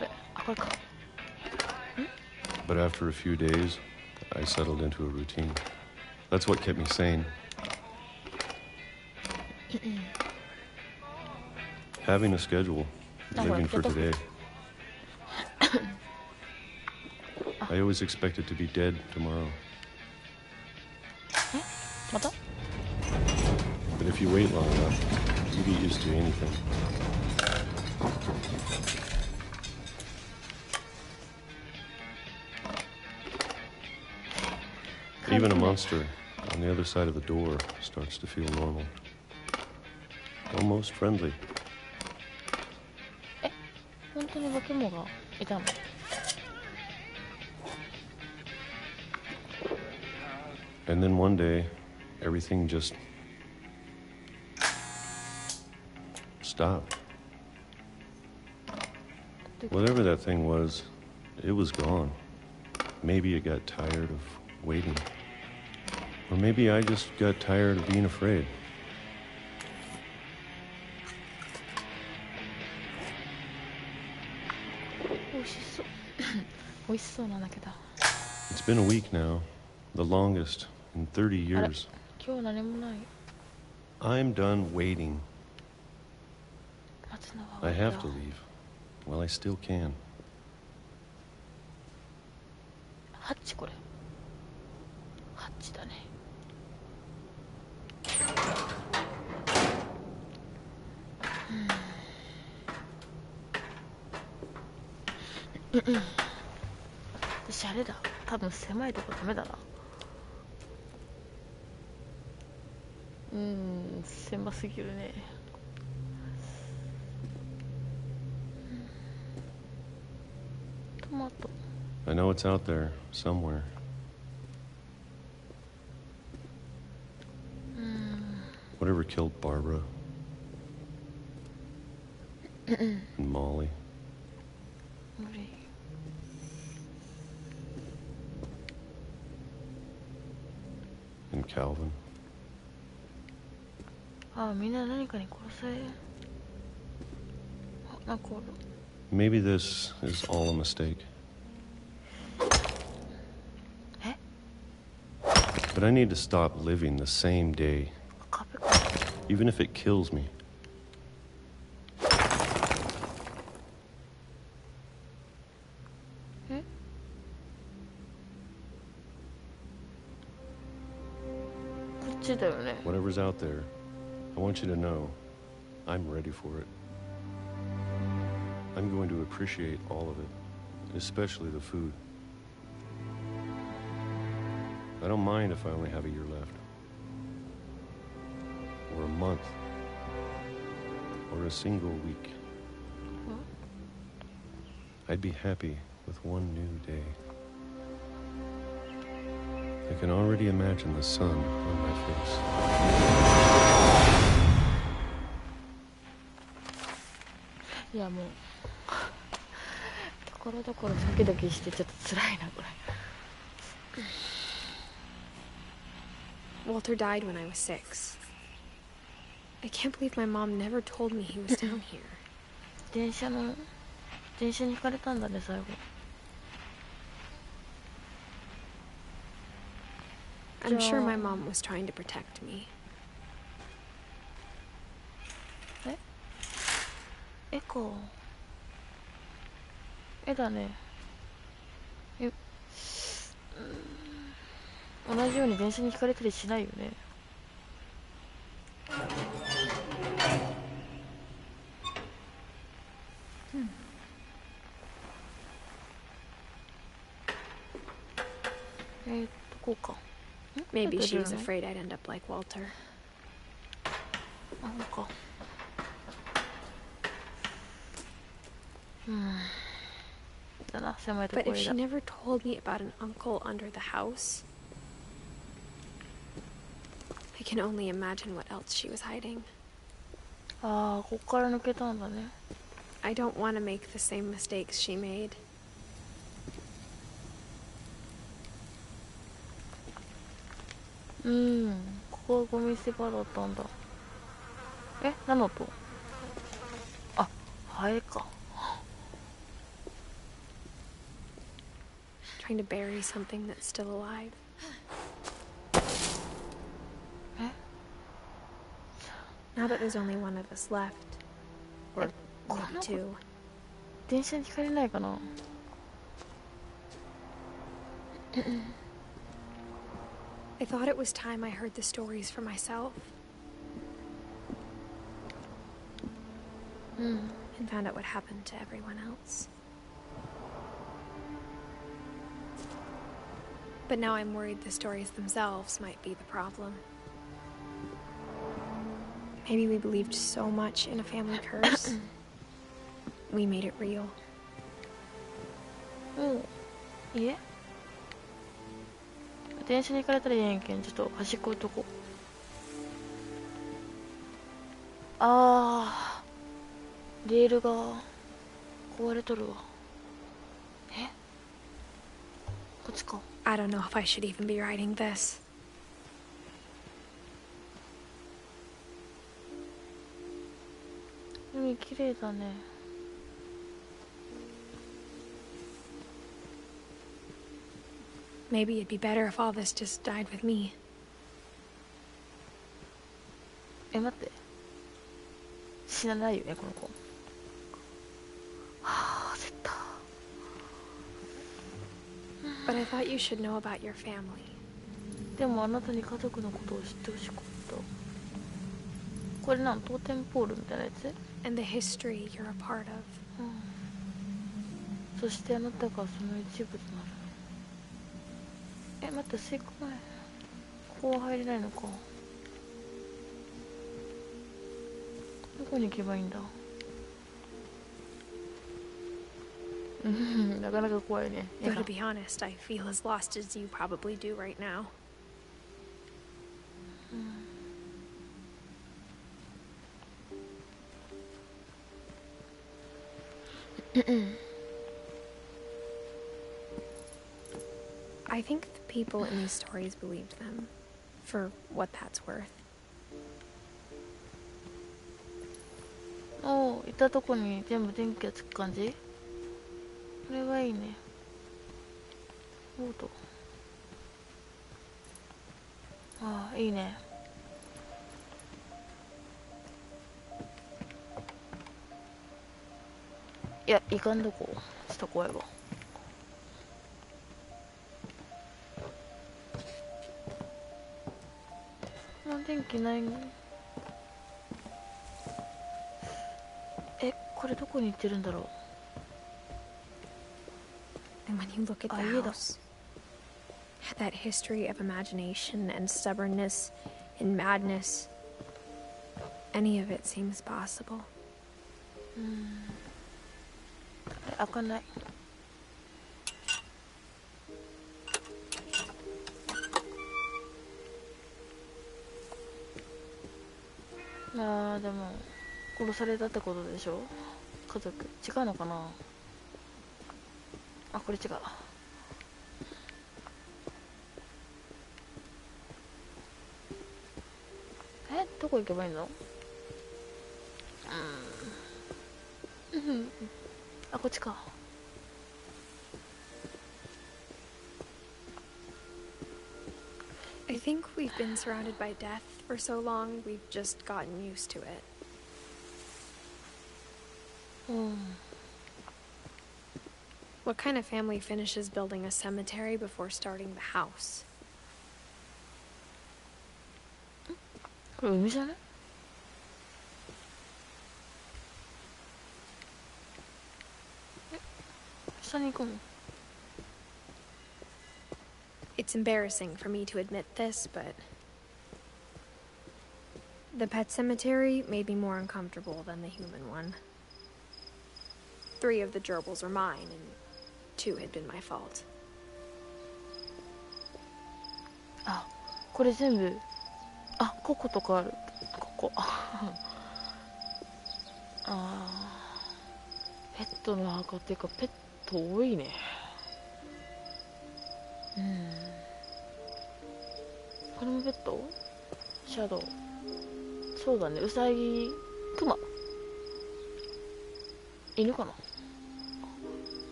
れ？あ、これか。But after a few days, I settled into a routine. That's what kept me sane. Having a schedule, living for today. I always expected to be dead tomorrow. But if you wait long enough, you get used to anything. Even a monster on the other side of the door starts to feel normal. Almost friendly. 本当に化け物がいたの？ And then one day, everything just stopped. Whatever that thing was, it was gone. Maybe it got tired of waiting. Or maybe I just got tired of being afraid. It's been a week now, the longest in 30 years. I'm done waiting. I have to leave. Well, I still can. ハッチこれ。ハッチだね。私あれだ。多分狭いとこダメだな。狭すぎるね。トマト。I know it's out there somewhere. Whatever killed Barbara and Molly. 無理。And Calvin. ああ、みんな何かに殺され。あ、なんかおる。Maybe this is all a mistake. え？ But I need to stop living the same day, 壁か。 even if it kills me. え？こっちだよね。 Whatever's out there, I want you to know I'm ready for it. I'm going to appreciate all of it, especially the food. I don't mind if I only have a year left, or a month, or a single week. I'd be happy with one new day. I can already imagine the sun on my face. いやもうところどころドキドキしてちょっと辛いなこれ。Walter died when I was 6. I can't believe my mom never told me he was down here. 電車にひかれたんだね最後。I'm sure my mom was trying to protect me. 絵か。絵だね。同じように電車にひかれたりしないよね。こうか。Maybe she was afraid I'd end up like Walter. あ、なんか。だな、狭いとこ But ろ if だ。 she never told me about an uncle under the house, I can only imagine what else she was hiding. ああ、ここから抜けたんだね。I don't want to make the same mistakes she made. ここはゴミ捨て場だったんだ。え、何の音？あ、ハエか。Trying to bury something that's still alive. え？ Now that there's only one of us left, or maybe two. 電車にひかれないかな。I thought it was time I heard the stories for myself. And found out what happened to everyone else. But now I'm worried the stories themselves might be the problem. Maybe we believed so much in a family curse, we made it real. いえ。電車に行かれたらいいやんけん、ちょっと端っこ置いとこう。あー、レールが壊れとるわ。え？こっちか。I don't know if I should even be writing this. 海綺麗だね。Maybe it'd be better if all this just died with me. え、待って。死なないよね、この子。は thought you should know about your family. でもあなたに家族のことを知ってほしかった。これなんトーテンポールみたいなやつ？ And the history you're a part of. そしてあなたがその一部となる。待って、スイカ前。ここは入れないのか。どこに行けばいいんだ。なかなか怖いね。Though to be honest, I feel as lost as you probably do right now. I think the people in these stories believed them, for what that's worth. おー、いたとこに全部電気がつく感じ？これはいいね。ボート。ああ、いいね。いや、いかんどこ。ちょっと怖いわ。もう電気ない。これどこに行ってるんだろう。And when you look at the house, that history of imagination and stubbornness and madness, any of it seems possible. 開かない。あー、でも殺されたってことでしょ。家族違うのかな。あ、これ違う。どこ行けばいいの？あ、こっちか。I think we've been surrounded by death for so long, we've just gotten used to it. What kind of family finishes building a cemetery before starting the house? これ海じゃない？下に行くの？ It's embarrassing for me to admit this, but the pet cemetery made me more uncomfortable than the human one. 3 of the gerbils were mine, and 2 had been my fault. あ、これ全部、あ、ココとかある。ここ。ペットの墓っていうか、ペット多いね。これもペット？シャドウ。そうだね、ウサギ、クマ。犬かな。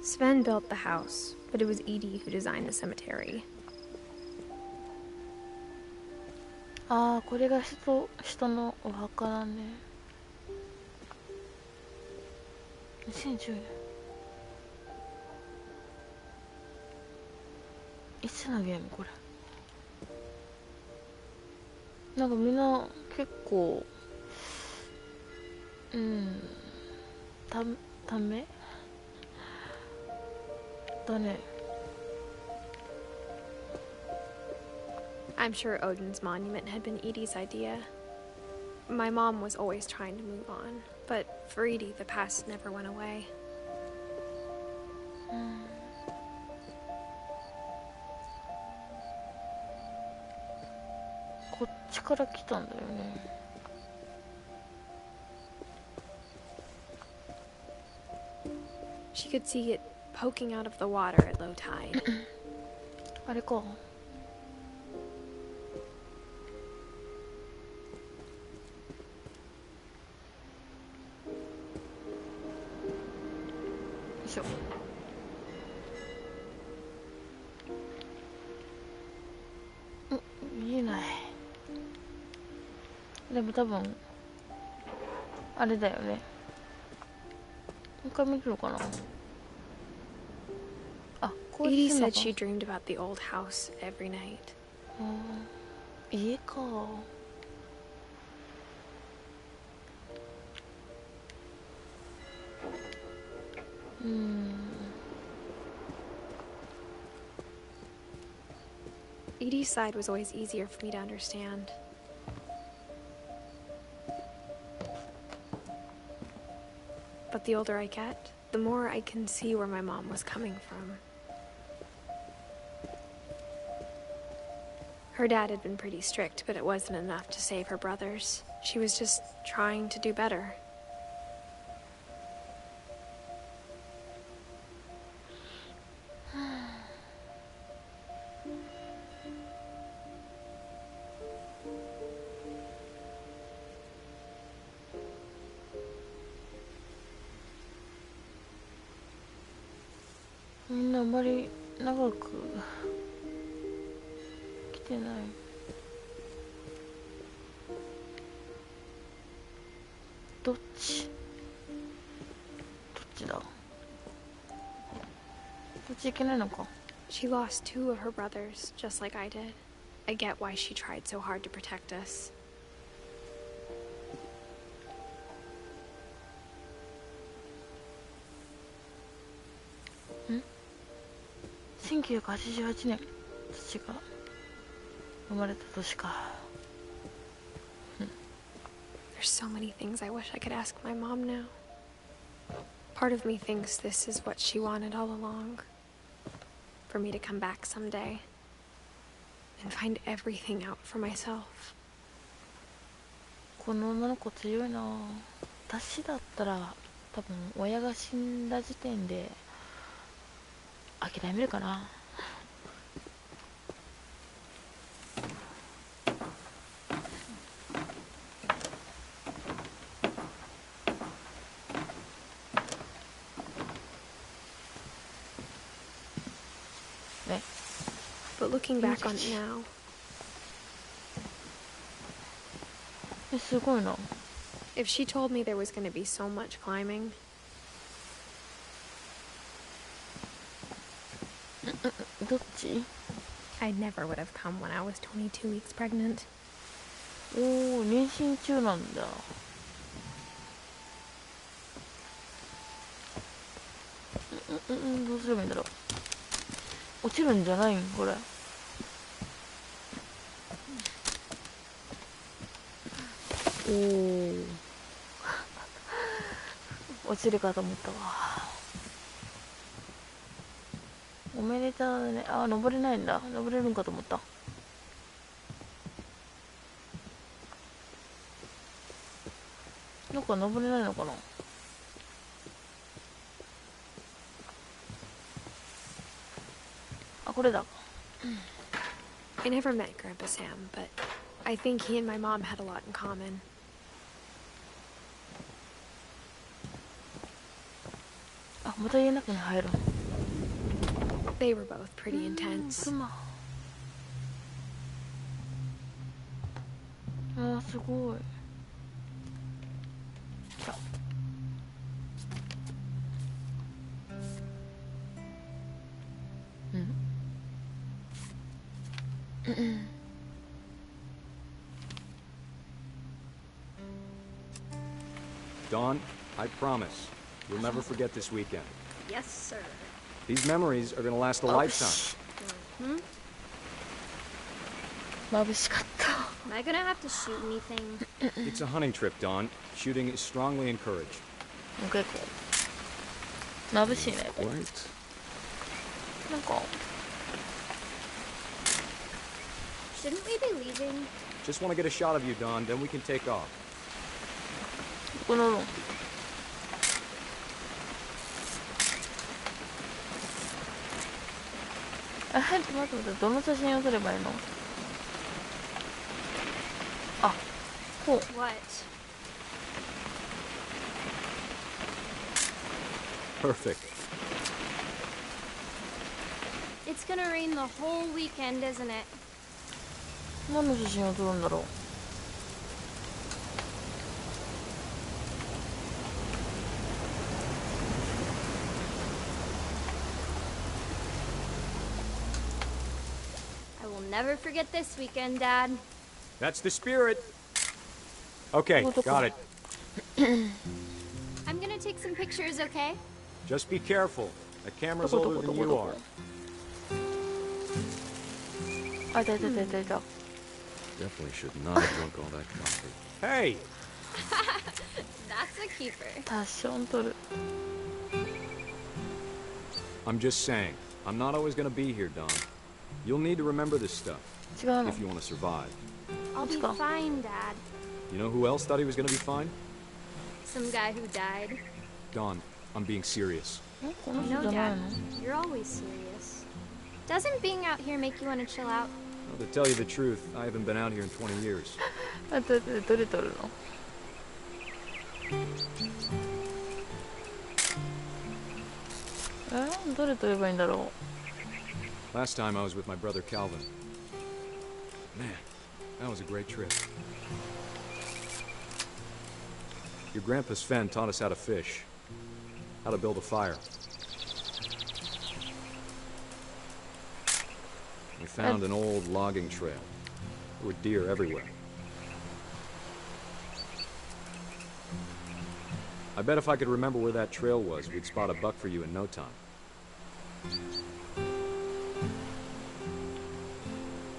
Sven built the house, but it was Edie who designed the cemetery. ああ、これが人のお墓だね。2010年。いつのゲームこれ。なんかみんな結構ためだね。I'm sure Odin's monument had been Edie's idea. My mom was always trying to move on, but for Edie, the past never went away. こっちから来たんだよね。She could see it poking out of the water at low tide. あれか。よいしょ。見えない。でも多分あれだよね。もう一回見るのかな。あ、こう Edie するの said か。 she dreamed about the old house every night. 家か。Edie's side was always easier for me to understand. But the older I get, the more I can see where my mom was coming from. Her dad had been pretty strict, but it wasn't enough to save her brothers. She was just trying to do better.みんなあんまり長く来てない。どっちだ。どっち行けないのか。 She lost 2 of her brothers, just like I did. I get why she tried so hard to protect us. 1988年、父が生まれた年か。There's so many things I wish I could ask my mom now. Part of me thinks this is what she wanted all along. For me to come back someday and find everything out for myself. この女の子強いな。私だったら多分親が死んだ時点で諦めるかな。ね。But looking back on it now, すごいな。 if she told me there was going to be so much climbing, どっち？ I never would have come when I was 22 weeks pregnant. おお、妊娠中なんだ。どうすればいいんだろう。落ちるんじゃないんこれ。おお。落ちるかと思ったわ。おめでたうね。あ、登れないんだ。登れるんかと思った。なんか登れないのかな。あ、これだ。I never met Grandpa Sam, but I think he and my mom had a lot in common. あ、また家の中に入る。They were both pretty intense. あ、すごい。来た。Dawn, I promise, you'll never forget this weekend. Yes, sir. These memories are gonna last a lifetime.眩しかった。 Am I gonna have to shoot anything? It's a hunting trip, Dawn. Shooting is strongly encouraged. 結構眩しいね。 Right? なんか Shouldn't we be leaving? Just want to get a shot of you, Dawn, then we can take off. このあ、待って待って、どの写真を撮ればいいの？あ、こう。 What? Perfect. It's gonna rain the whole weekend, isn't it? 何の写真を撮るんだろう。never forget this weekend, Dad. That's the spirit. Okay, got it. I'm gonna take some pictures, okay? Just be careful. That camera's older than you are. あ、いたいたいたいたいた。 Definitely should not have drunk all that coffee. Hey! That's a keeper. タッション取る。 I'm just saying, I'm not always gonna be here, Don. You'll need to remember this stuff 違うの。 if you want to survive. I'll be fine, Dad. You know who else thought he was gonna be fine? Some guy who died. Don, I'm being serious. この I 人 know, じゃない Dad. の？ You're always serious. Doesn't being out here make you want to chill out? Well, to tell you the truth, I haven't been out here in 20 years. 待って待って、どれ取るの？どれ取ればいいんだろう。 Last time I was with my brother Calvin. Man, that was a great trip. Your grandpa Sven taught us how to fish, how to build a fire. We found an old logging trail. There were deer everywhere. I bet if I could remember where that trail was, we'd spot a buck for you in no time.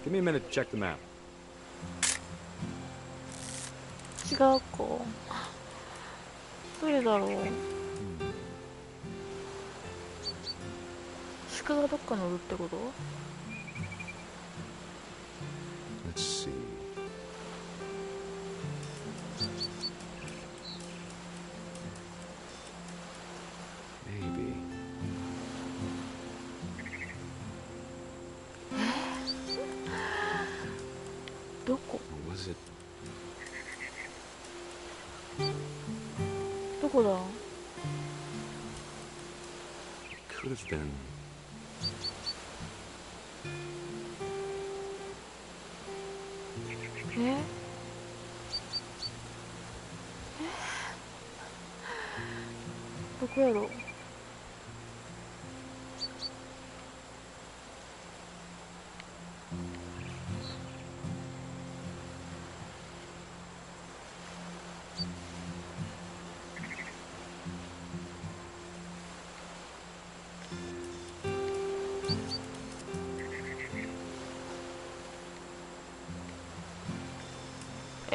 Give me a minute to check the map. 違うか。どれだろう。鹿がどっか乗るってこと？ Let's see. Maybe. どこ？ Or was it? どこだ？ Could have been. どこやろう。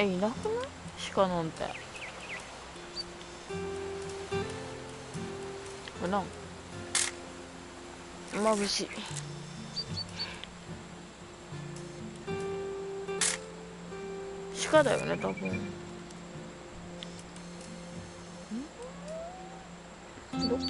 いなくない？鹿なんて。なん眩しい。鹿だよね、多分。どこ？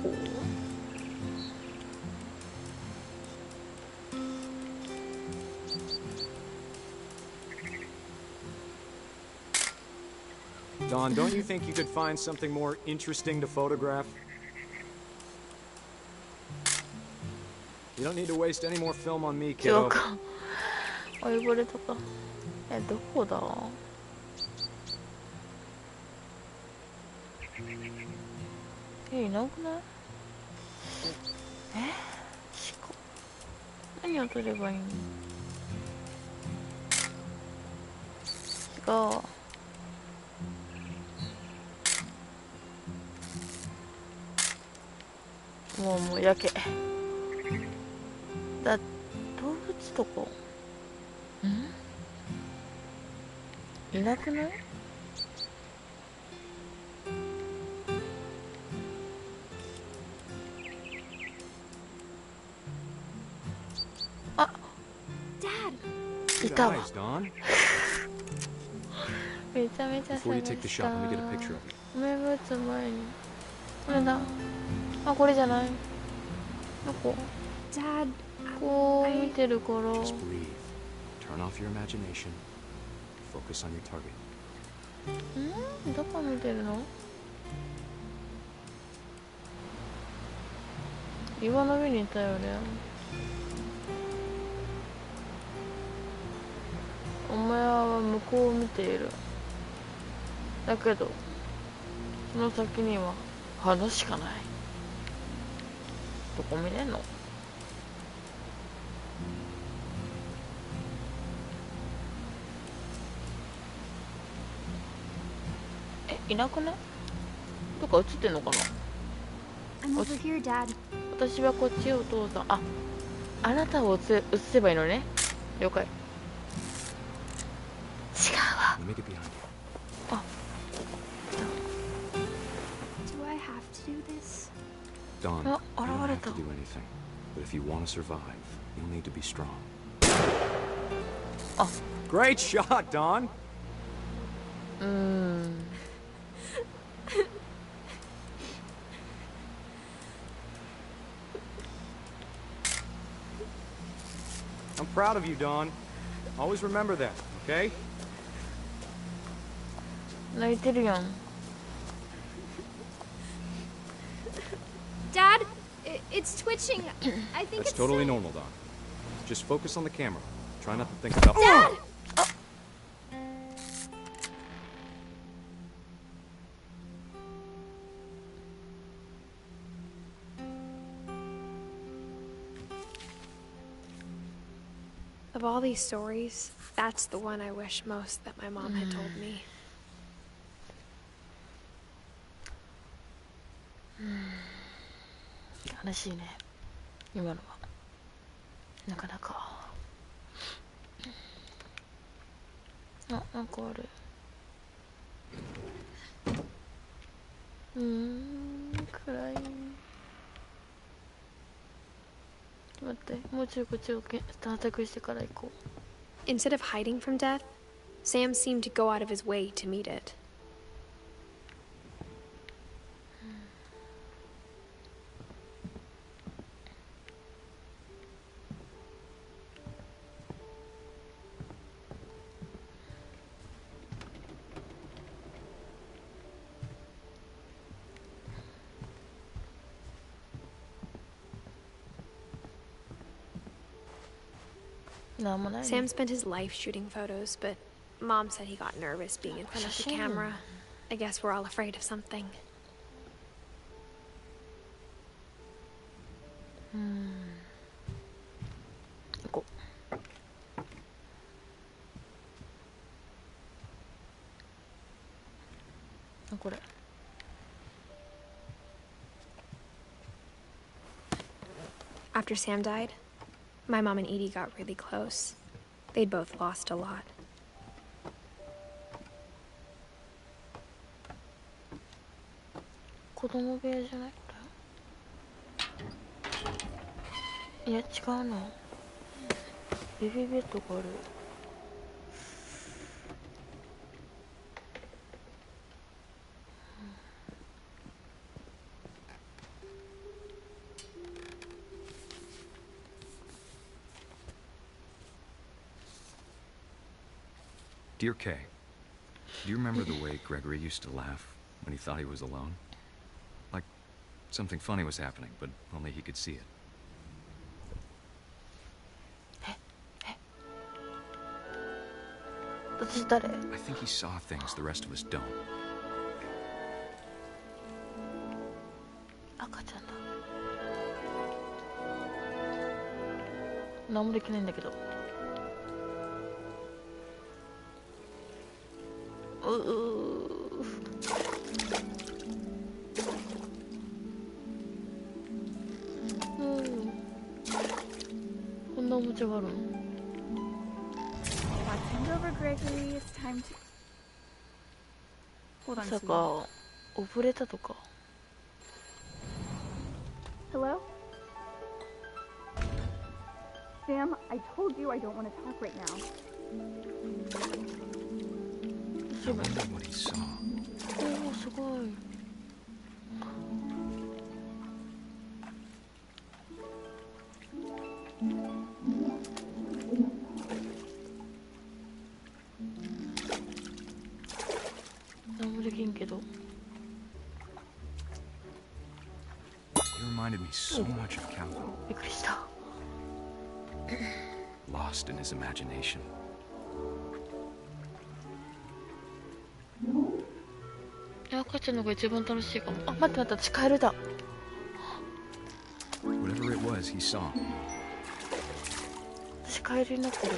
Don, don't you think you could find something more interesting to photograph? You don't need to waste any more film on me, kiddo. あ、呼ばれたか。どこだ？いなくない？鹿。何を撮ればいいの？違う。 もうやけだ。動物とかいなくない？あ、いたわ。めちゃめちゃ探した。梅ぶつ前にこれだ。 あ、これじゃない。どこ？ Dad, こう見てるから。 Just breathe. Turn off your imagination. Focus on your target. どこ見てるの？岩の上にいたよね。お前は向こうを見ている。だけど、その先には花しかない。 どこ見れんの？いなくない？どっか映ってんのかな？ I'm over here, Dad. 私はこっちよお父さん。あ、あなたを映せばいいのね。了解。違うわ。あ、Do I have to do this? Dawn, you あ、don't 現れ have た。 to do anything. But if you want to survive, you'll need to be strong. あ、 Great shot, Dawn! I'm proud of you, Dawn. Always remember that, okay? 泣いてるやん。Dad, it's twitching. I think That's it's totally sick. normal, Dawn. Just focus on the camera. Try not to think about... Dad! Of all these stories, that's the one I wish most that my mom had told me. 悲しいね。今のは。なかなか。あ、なんかある。暗い。待って、もうちょいこっちを探索してから行こう。 Instead of hiding from death, Sam seemed to go out of his way to meet it. Sam spent his life shooting photos, but Mom said he got nervous being in front of the camera. I guess we're all afraid of something. Go. After Sam died, my mom and Edie got really close. They'd both lost a lot. Dear Kay, do you remember the way Gregory used to laugh when he thought he was alone? Like something funny was happening, but only he could see it. I think he saw things the rest of us don't. 赤ちゃんだ。何もできないんだけど。こんなおもちゃがあるの。まさか溺れたとか。Hello? Sam, I told you I don't want to talk right now. I wonder what he saw. おお、すごい。何もできんけど。He reminded me so much of Calvin. びっくりした。Lost in his imagination. 赤ちゃんのが一番楽しいかも。あ、待って待って、私カエルだ。Whatever it was, he saw. 私カエルになってる。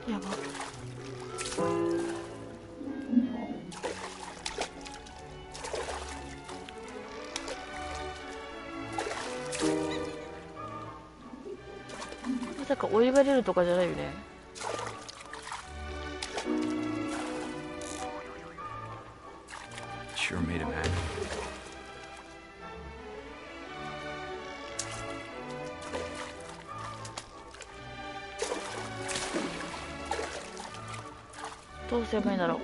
やば。かお湯が出るとかじゃないよね。Sure made him happy. どうすればいいんだろう。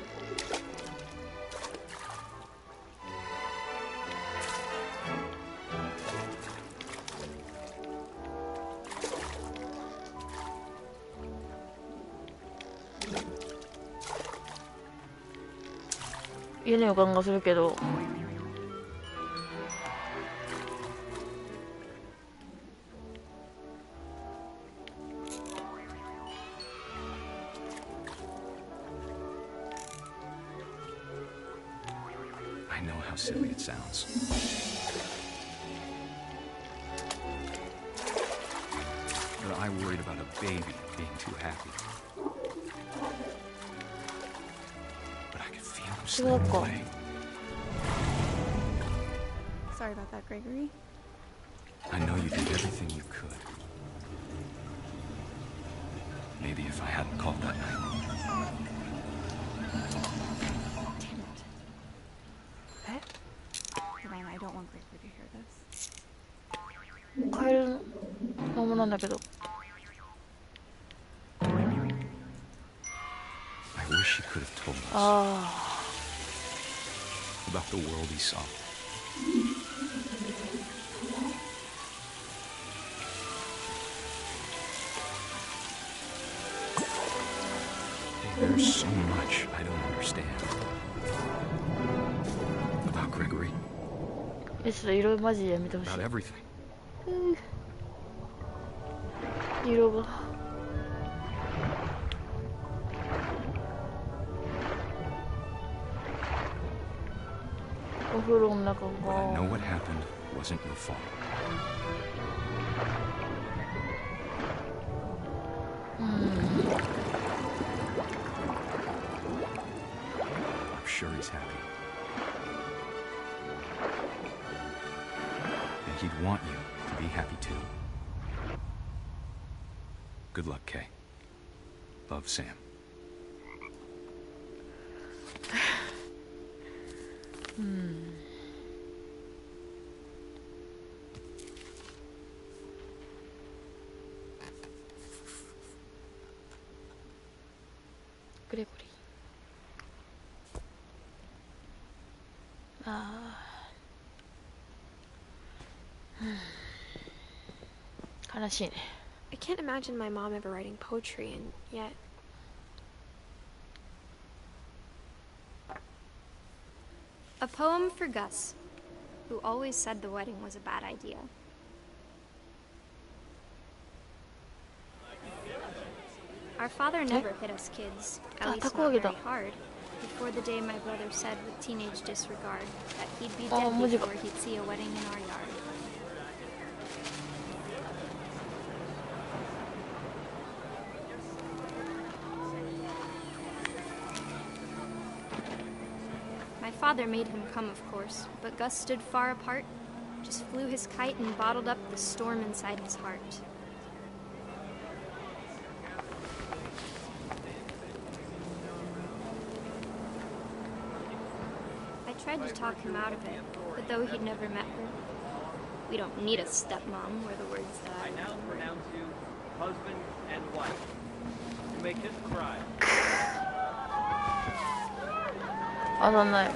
家の予感がするけど。I know how silly it sounds. But I worried about a baby being too happy. But I could feel him slipping away. Sorry about that, Gregory. I know you did everything you could. Maybe if I hadn't called that night. I don't want Gregory to hear this. カエルのままなんだけど。I wish he could have told us about the world he saw. There's so much I don't understand about Gregory. ちょっと色マジでやめてほしい。 About everything. 色が。お風呂の中 But I know what happened wasn't your fault. I'm sure he's happy. And he'd want you to be happy too. Good luck, Kay. Love, Sam. Gregory. 悲しいね。 I can't imagine my mom ever writing poetry, and yet... A poem for Gus, who always said the wedding was a bad idea. Our father never hit us kids, at least not very hard, before the day my brother said with teenage disregard that he'd be dead before he'd see a wedding in our yard. My father made him come, of course, but Gus stood far apart, just flew his kite and bottled up the storm inside his heart. I tried to talk him out of it, but though he'd never met her, we don't need a stepmom were the words that I now pronounce you husband and wife. You may kiss cry. 当たんない。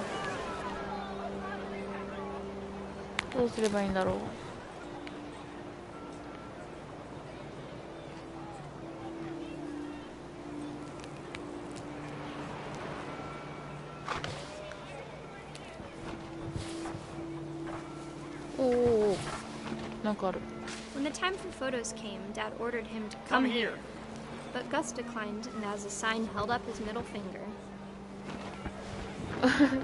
どうすればいいんだろう。おお、なんかある。 When the time for photos came, Dad ordered him to come here. But Gus declined, and as a sign held up his middle finger.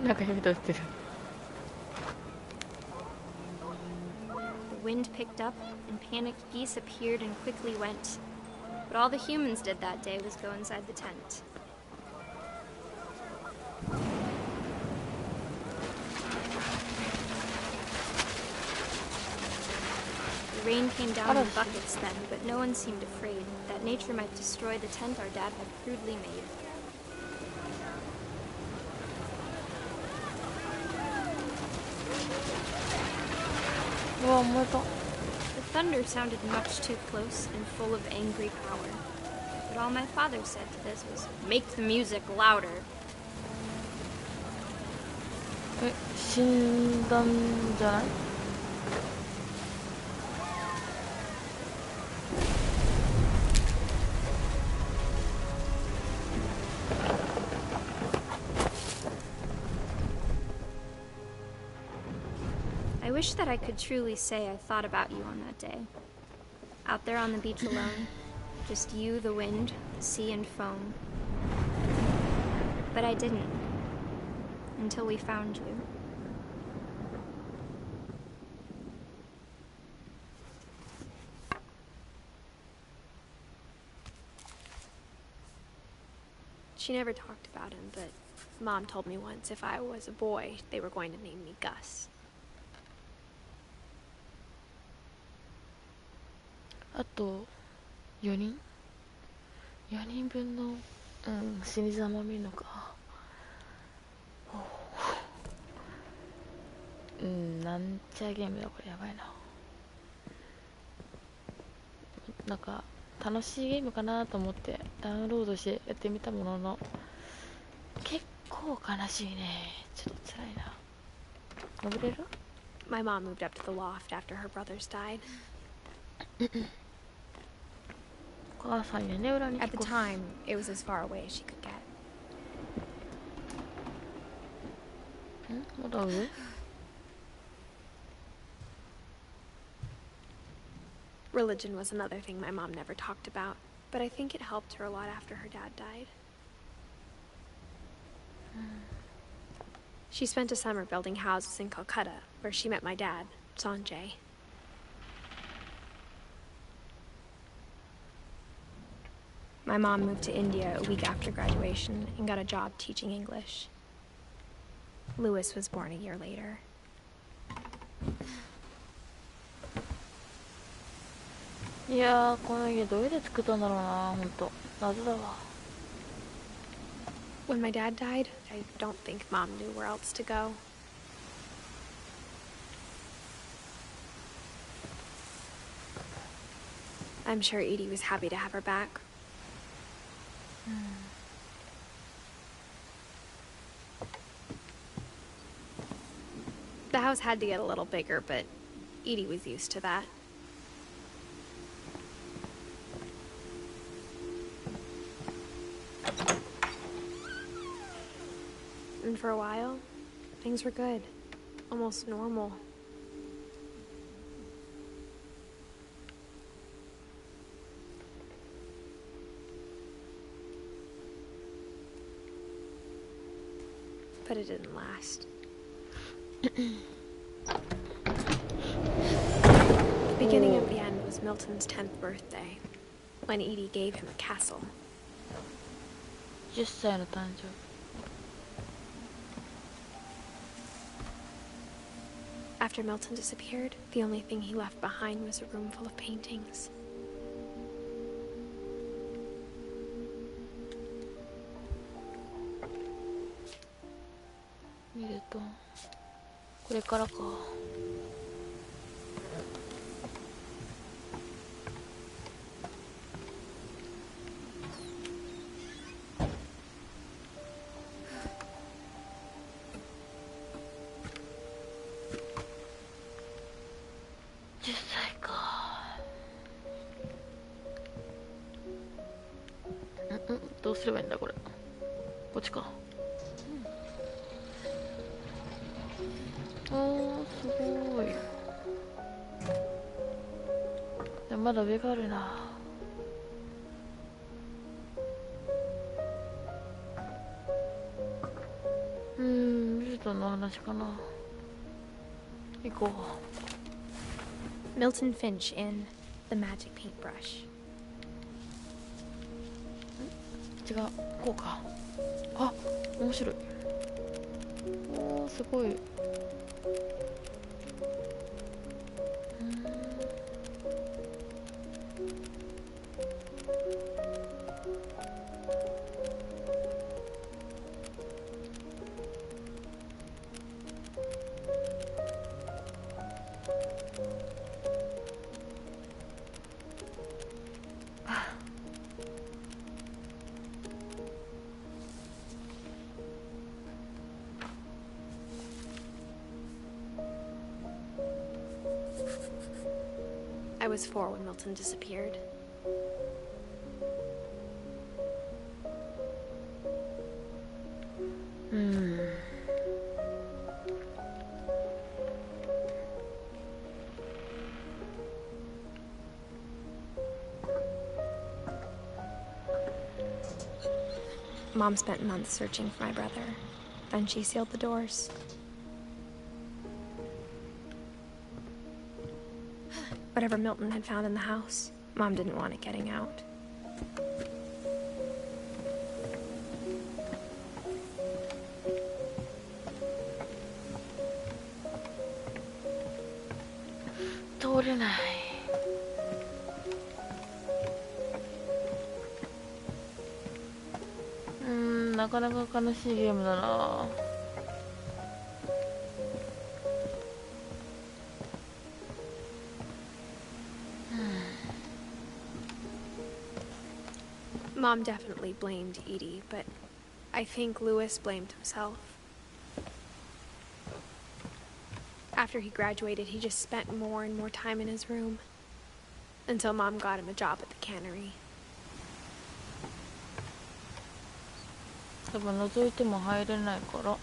なんかヘビとしてる。 The wind picked up, and panicked geese appeared and quickly went. But all the humans did that day was go inside the tent. The rain came down in buckets then, but no one seemed afraid that nature might destroy the tent our dad had crudely made. The thunder sounded much too close and full of angry power. But all my father said to this was, "Make the music louder." 死んだんじゃない？ I wish that I could truly say I thought about you on that day. Out there on the beach alone, just you, the wind, the sea, and foam. But I didn't. Until we found you. She never talked about him, but Mom told me once if I was a boy, they were going to name me Gus. あと4人分の死に様見るのか。なんちゃゲームだこれ。やばいな。なんか楽しいゲームかなと思ってダウンロードしてやってみたものの、結構悲しいね。ちょっと辛いな。登れる？ My mom moved up to the loft after her brothers died. At the time, it was as far away as she could get. Religion was another thing my mom never talked about, but I think it helped her a lot after her dad died. She spent a summer building houses in Calcutta, where she met my dad, Sanjay. My mom moved to India a week after graduation and got a job teaching English. Louis was born a year later. Yeah, この家どうやって作ったんだろうな、ほんと。謎だわ。When my dad died, I don't think Mom knew where else to go. I'm sure Edie was happy to have her back. The house had to get a little bigger, but Edie was used to that. And for a while, things were good. Almost normal. But it didn't last. The beginning of the end was Milton's 10th birthday, when Edie gave him a castle. 10歳の誕生日。After Milton disappeared, the only thing he left behind was a room full of paintings. Mira esto. これからか。10歳か。どうすればいいんだこれ。こっちか。すごい。でもまだ上があるな。ミルトンの話かな。行こう。 Milton Finch in The Magic Paintbrush. 違う、こうか。あ、面白い。おー、すごい。I was 4 when Milton disappeared. Mom spent months searching for my brother. Then she sealed the doors. Whatever Milton had found in the house, Mom didn't want it getting out. Mm, なかなか悲しいゲームだな。Mom definitely blamed Edie, but I think Louis blamed himself. After he graduated, he just spent more and more time in his room. Until Mom got him a job at the cannery. 多分覗いても入れないから。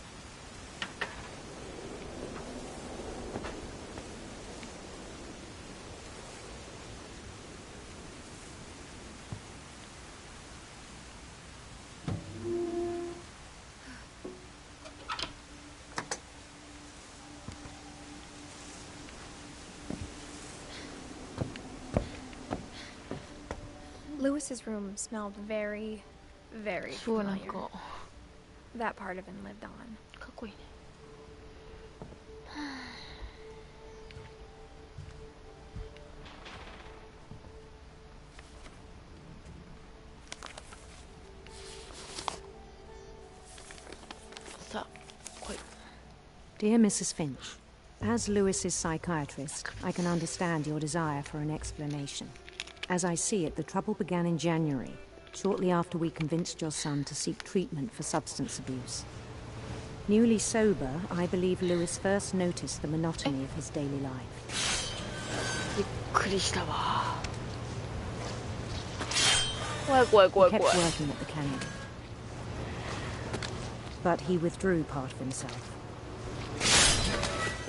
Louis's room smelled very, very familiar. That part of him lived on. かっこいいね。さあ、来い。 Dear Mrs. Finch, as Louis's psychiatrist, I can understand your desire for an explanation. As I see it, the trouble began in January, shortly after we convinced your son to seek treatment for substance abuse. Newly sober, I believe Louis first noticed the monotony of his daily life. びっくりしたわ。怖い怖い怖い怖い。 He kept working at the cannery, but he withdrew part of himself.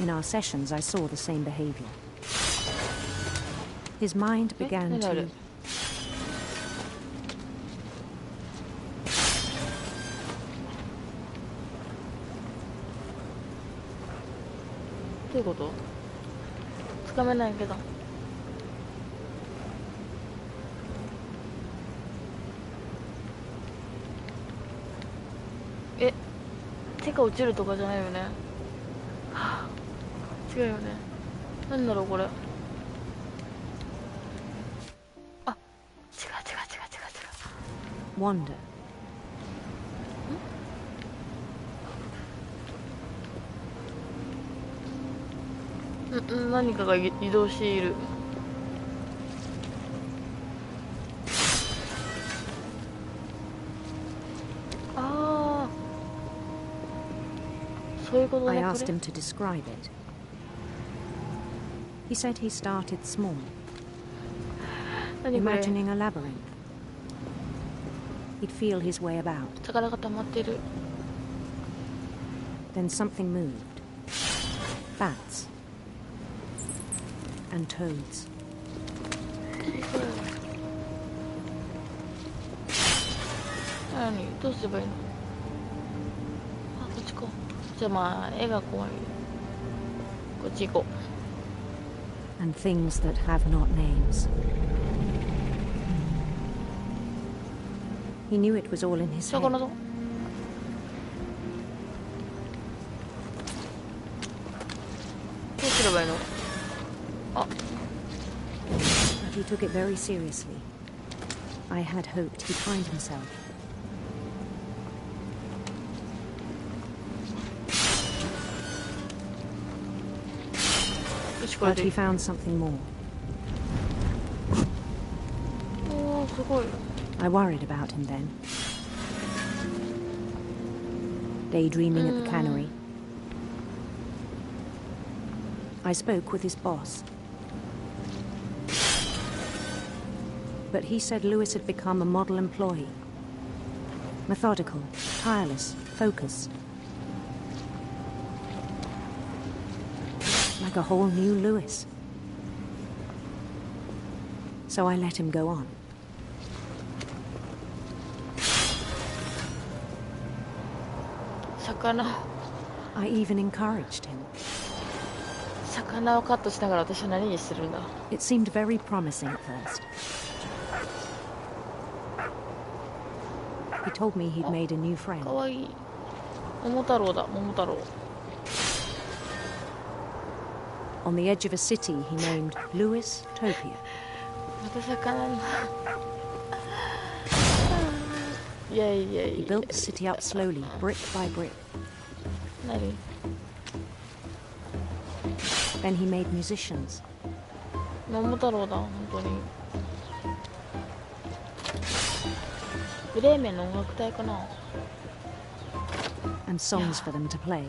In our sessions, I saw the same behavior. His mind began to... What do you mean? つかめないけど。え、手が落ちるとかじゃないよね。はあ、違うよね。なんだろうこれ。あ、違う違う違う違う違う。 Wander. 何かが移動している。ああ、そういうことね。 I asked him to describe it. He said he started small, imagining a labyrinth. He'd feel his way about. 魚が溜まってる。 Then something moved. Bats. And toads. どうすればいいの？あ、こっちか。じゃあまあ絵が怖い。こっち行こう。 And things that have not names. He knew it was all in his head. 魚だ。どうすればいいの？ But he took it very seriously. I had hoped he'd find himself. But he found something more. I worried about him then. Daydreaming at the cannery. I spoke with his boss. But he said Lewis had become a model employee. Methodical, tireless, focused. Like a whole new Lewis. So I let him go on. I even encouraged him. It seemed very promising at first. He told me he'd made a new friend. On the edge of a city he named Lewis Topia. He built the city up slowly, brick by brick. Then he made musicians. And songs for them to play.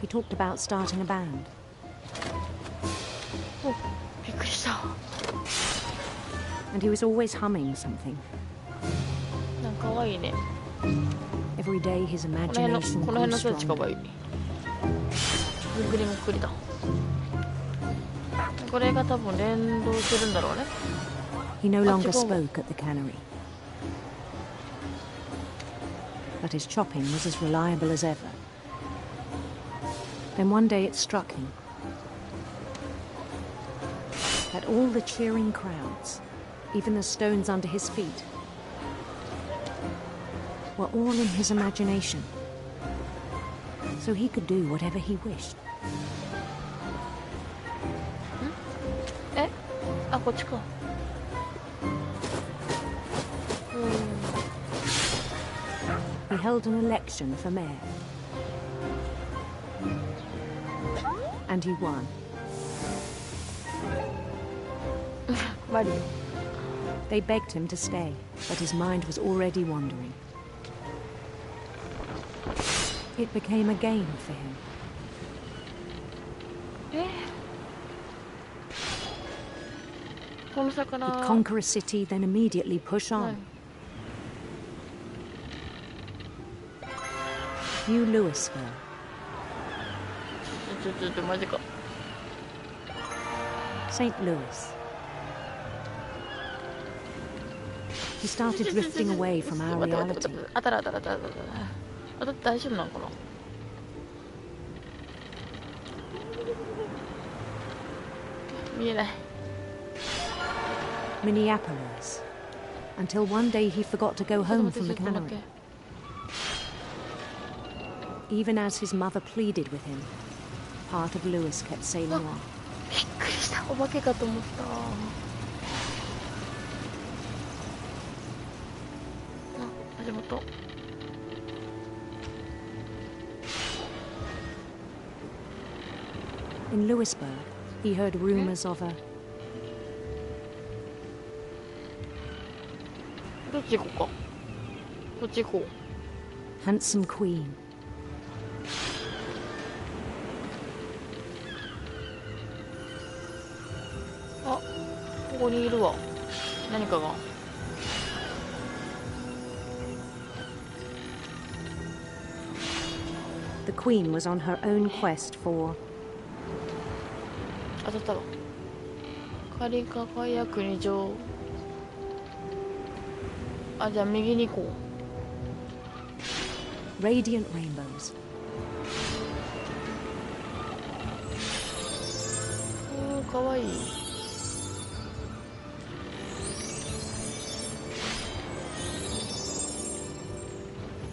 He talked about starting a band. And he was always humming something. Every day his imagination grew stronger. He no longer spoke at the cannery. But his chopping was as reliable as ever. Then one day it struck him that all the cheering crowds, even the stones under his feet, were all in his imagination, so he could do whatever he wished. He held an election for mayor. And he won. They begged him to stay, but his mind was already wandering. It became a game for him. He'd conquer a city, then immediately push on. New Louisville. St. Louis. He started drifting away from our reality. Minneapolis. Until one day he forgot to go home from the cannery. Even as his mother pleaded with him, part of Lewis kept sailing on. In Lewisburg, he heard rumors of a handsome queen. The queen was on her own quest for radiant rainbows.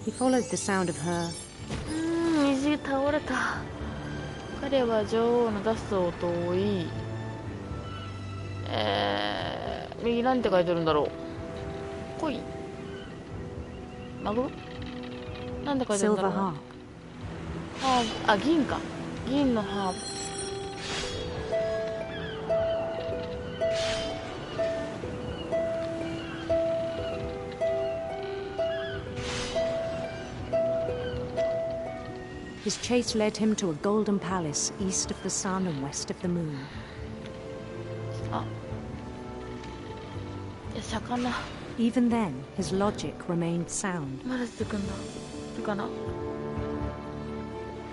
He followed the sound of her. 虹倒れた。彼は女王の出す音を追い、右なんて書いてるんだろう。恋。マグロ？なんて書いてるんだろう。ハーブ、あ、銀か。銀のハーブ。His chase led him to a golden palace east of the sun and west of the moon. あ、魚。 Even then, his logic remained sound. まだ出てくんだ。いいかな。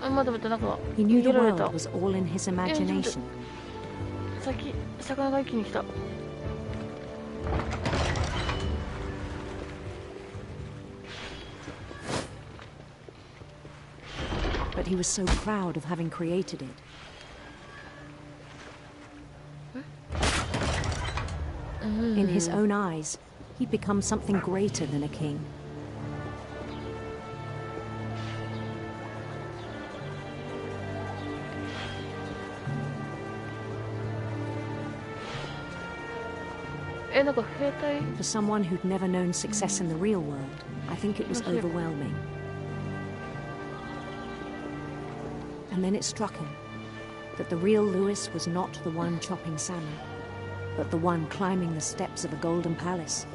あ、待ってなんか He knew 逃 the げられ world た。 was all in his imagination. 先、魚が一気に来た。 But he was so proud of having created it. In his own eyes, he'd become something greater than a king. For someone who'd never known success in the real world, I think it was overwhelming. And then it struck him that the real Lewis was not the one chopping salmon, but the one climbing the steps of a golden palace.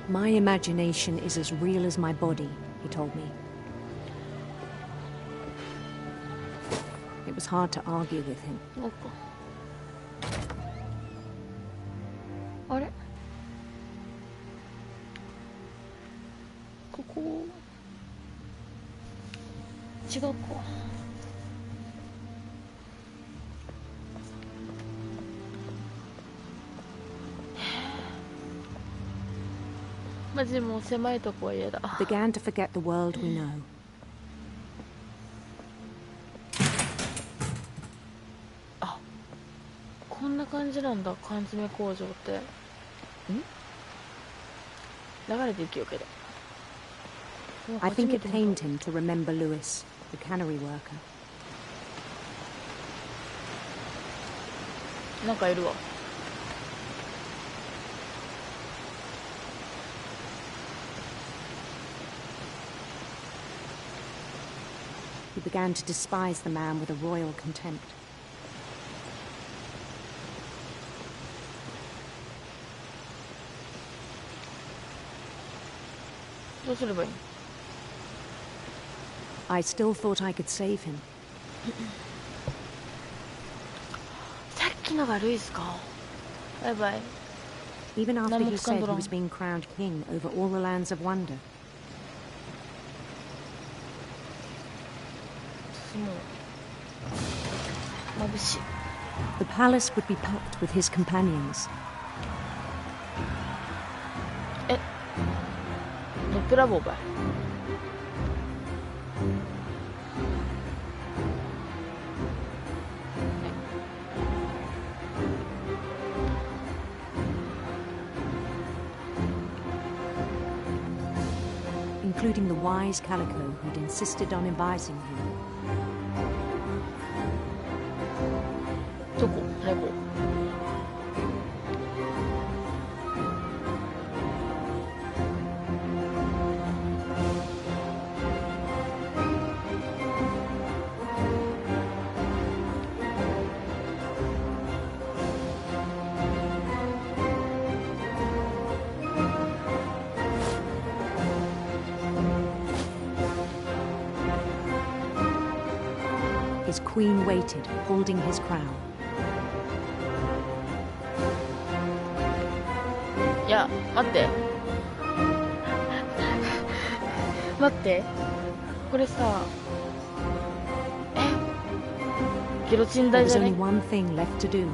My imagination is as real as my body, he told me. It was hard to argue with him. あれ？ここ違うか。マジでもう狭いとこは嫌だ。 Began to forget the world we know. あ、こんな感じなんだ、缶詰工場って。流れていきよけど。 I think it pained him to remember Lewis, the cannery worker. なんかいるわ。 He began to despise the man with a royal contempt. どうすればいいの？ I still thought I could save him. さっきのがルイスか。バイバイ。 Even after he said he was being crowned king over all the lands of wonder. 眩しい。 The palace would be packed with his companions. え、のっぺらぼうばい。 Including the wise Calico who'd insisted on advising him. どこ？猫。 His queen waited, holding his crown. いや、待って。待って。これさ、ギロチン There 台 was じゃね？ only one thing left to do.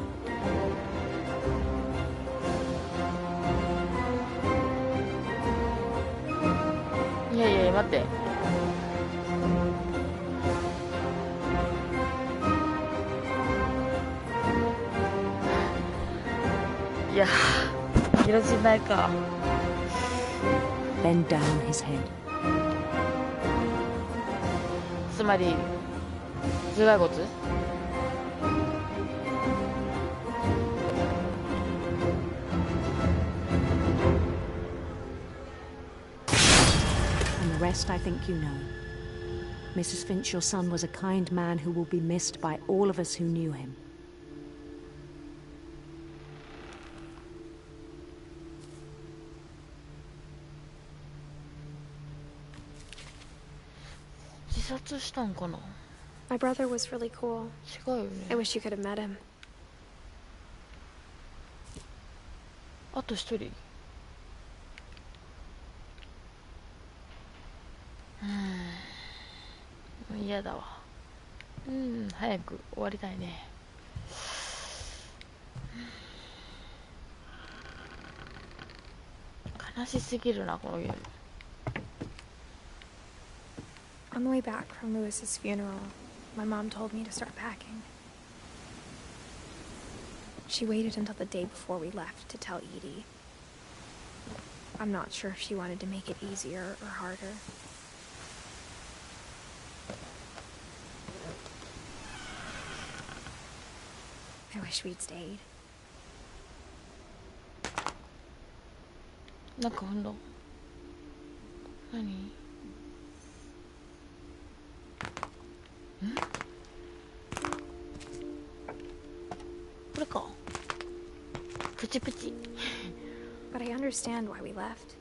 いやいや、待って。いや、ギロチン台か。 Bend down his head. つまり頭蓋骨？ And the rest I think you know. Mrs. Finch, your son was a kind man who will be missed by all of us who knew him. 殺したんかな。 My brother was really cool. 違うよね。 I wish you could have met him. あと一人。もう嫌だわ。早く終わりたいね。悲しすぎるな、このゲーム。 On the way back from Lewis's funeral, my mom told me to start packing. She waited until the day before we left to tell Edie. I'm not sure if she wanted to make it easier or harder. I wish we'd stayed. なんか踏んだ。何？これか。プチプチ。But I understand why we left.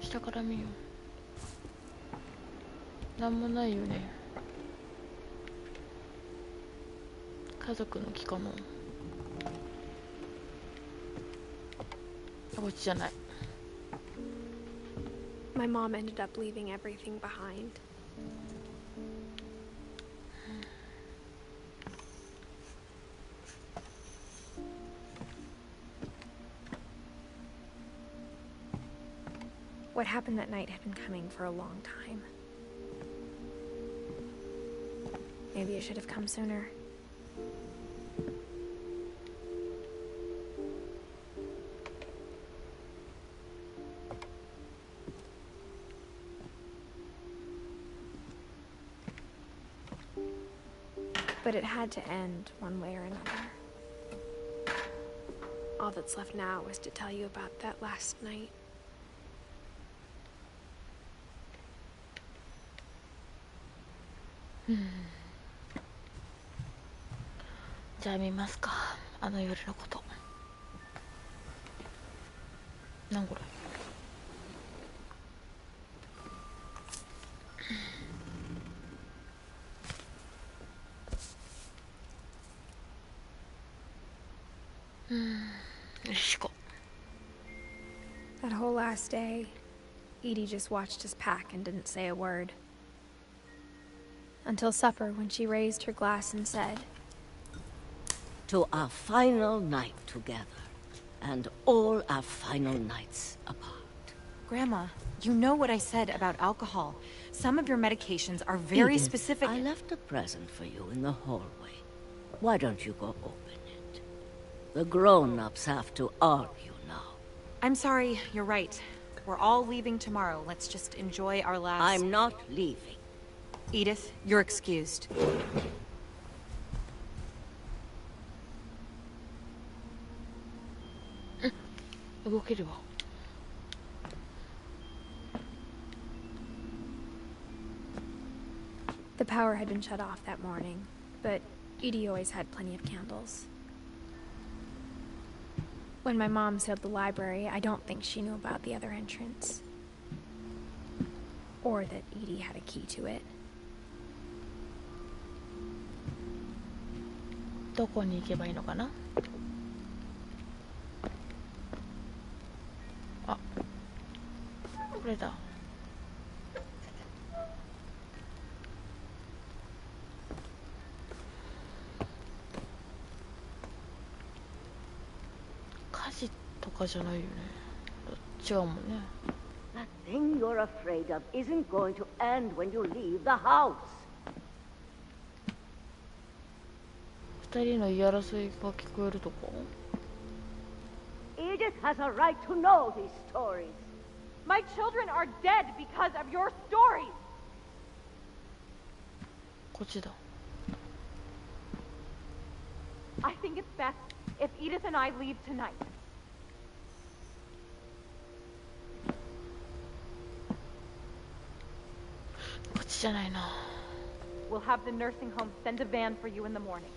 下から見よう。なんもないよね。家族の木かも。こっちじゃない。 My mom ended up leaving everything behind. What happened that night had been coming for a long time. Maybe it should have come sooner. But it had to end one way or another. All that's left now is to tell you about that last night. じゃあ見ますか。あの夜のこと。なんこれ。よし行こう。 That whole last day, Edie just watched us pack and didn't say a word. Until supper, when she raised her glass and said, "To our final night together, and all our final nights apart." Grandma, you know what I said about alcohol. Some of your medications are very Edith, specific. I left a present for you in the hallway. Why don't you go open it? The grown-ups have to argue now. I'm sorry, you're right. We're all leaving tomorrow. Let's just enjoy our last... I'm not leaving. Edith, you're excused. The power had been shut off that morning, but Edie always had plenty of candles. When my mom sealed the library, I don't think she knew about the other entrance. Or that Edie had a key to it. どこに行けばいいのかな。あ、これだ。火事とかじゃないよね。違うもんね。 That thing you're afraid of isn't going to end when you leave the house. 二人の言い争いが聞こえるとこ。 Edith has a right to know these stories. My children are dead because of your stories. こっちだ。 I think it's best if Edith and I leave tonight. こっちじゃないな。 We'll have the nursing home send a van for you in the morning.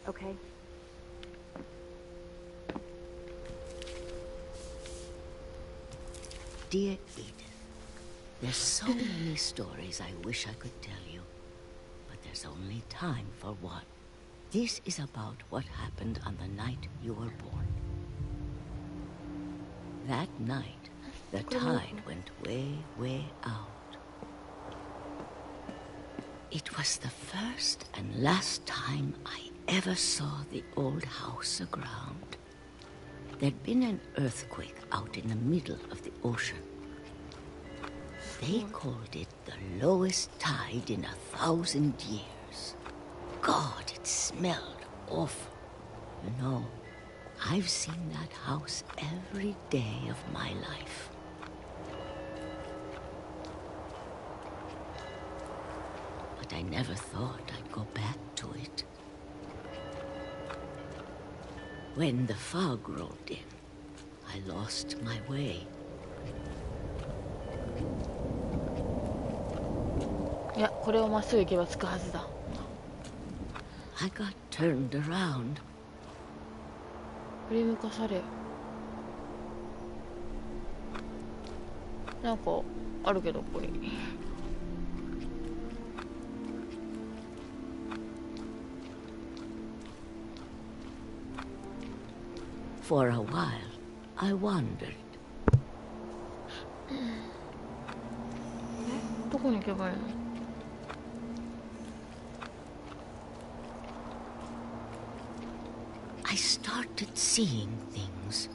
Okay? Dear Edith, There's so many stories I wish I could tell you, but there's only time for one. This is about what happened on the night you were born. That night, the tide went way, way out. It was the first and last time I ever saw the old house aground. There'd been an earthquake out in the middle of the ocean. They called it the lowest tide in 1,000 years. God, it smelled awful. You know, I've seen that house every day of my life. But I never thought I'd go back to it. When the fog rolled in, I lost my way. いや、これをまっすぐ行けば着くはずだ。I got turned around. 振り向かされ。なんかあるけどここに。For a while, I wandered. どこに行けばいいの？I started seeing things.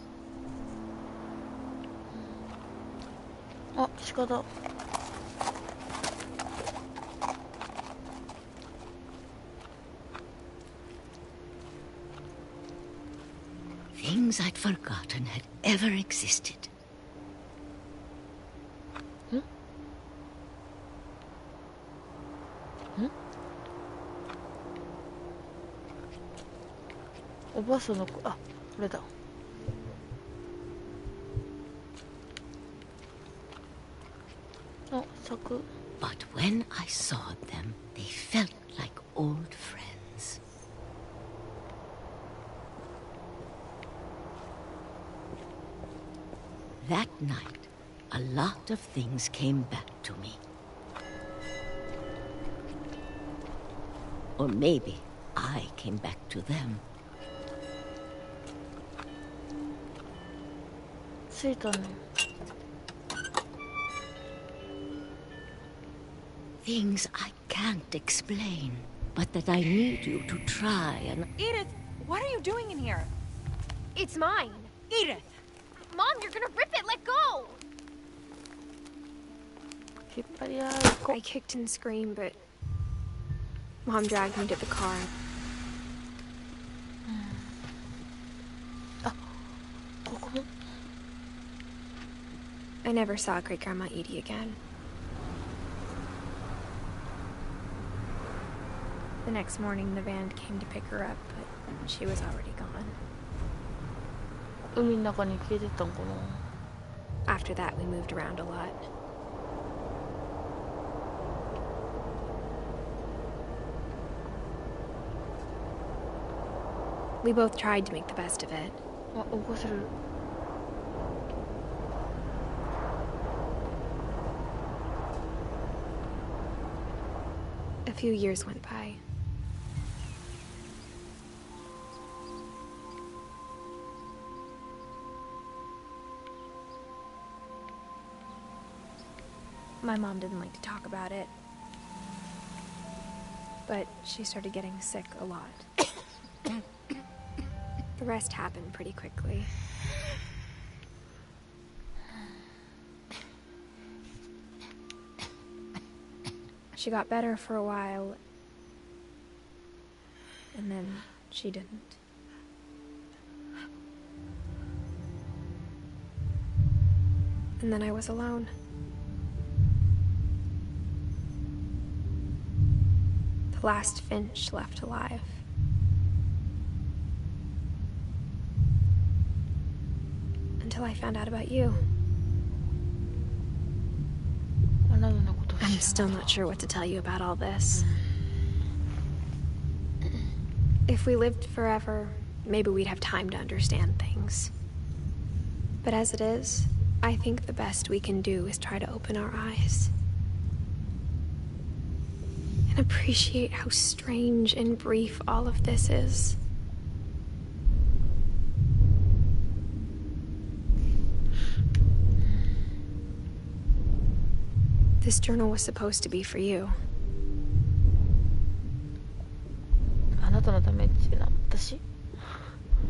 あ、鹿だ。Things I'd forgotten had ever existed. おばあさんのあ、これだ。あ、咲く。But when I saw them, they felt like old friends. That night, a lot of things came back to me. Or maybe I came back to them. 着いたね。Things I can't explain, but that I need you to try and... Edith, what are you doing in here? It's mine. Edith! Mom, you're gonna rip it! Let go! 引っ張り合い。I kicked and screamed, but Mom dragged me to the car. あ、ここも。I never saw Great Grandma Edie again. The next morning, the van came to pick her up, but she was already gone. 海の中に消えてったんかな。 After that, we moved around a lot. We both tried to make the best of it. あ、起こせる。A few years went by. My mom didn't like to talk about it, but she started getting sick a lot. The rest happened pretty quickly. She got better for a while, and then she didn't. And then I was alone. The last Finch left alive. Until I found out about you. I'm still not sure what to tell you about all this. If we lived forever, maybe we'd have time to understand things. But as it is, I think the best we can do is try to open our eyes and appreciate how strange and brief all of this is. This journal was supposed to be for you. あなたのためっていうのは私?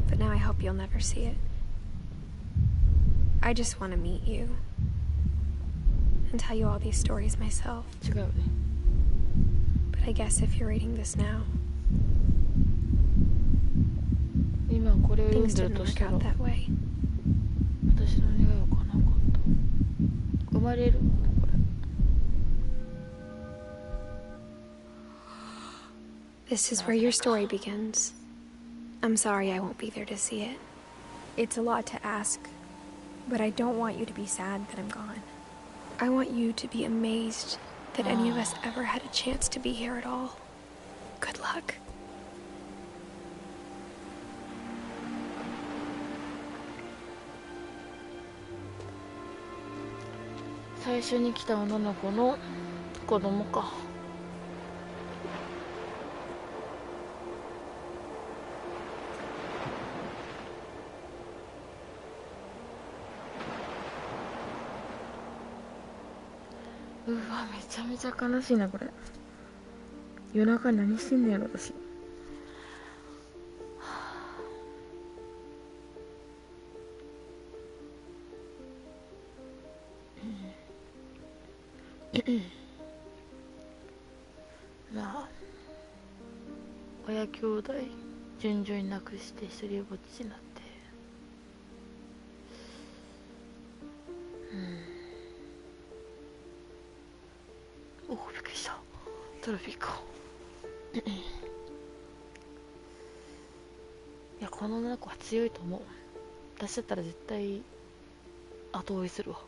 But now I hope you'll never see it. I just want to meet you and tell you all these stories myself. 違うね。But I guess if you're reading this now, 今これを読ん things でる didn't とし work たら out that way. 私の願いは叶わなかった。生まれるこれ。This is where your story begins. I'm sorry I won't be there to see it. It's a lot to ask, but I don't want you to be sad that I'm gone. I want you to be amazed that any of us ever had a chance to be here at all. Good luck. 最初に来た女の子の子供か。うわ、めちゃめちゃ悲しいなこれ。夜中に何してんのやろ私。まあ親兄弟順々に亡くして一人ぼっちになって、おお、びっくりした。トロフィーか。いや、この女の子は強いと思う。私だったら絶対後追いするわ。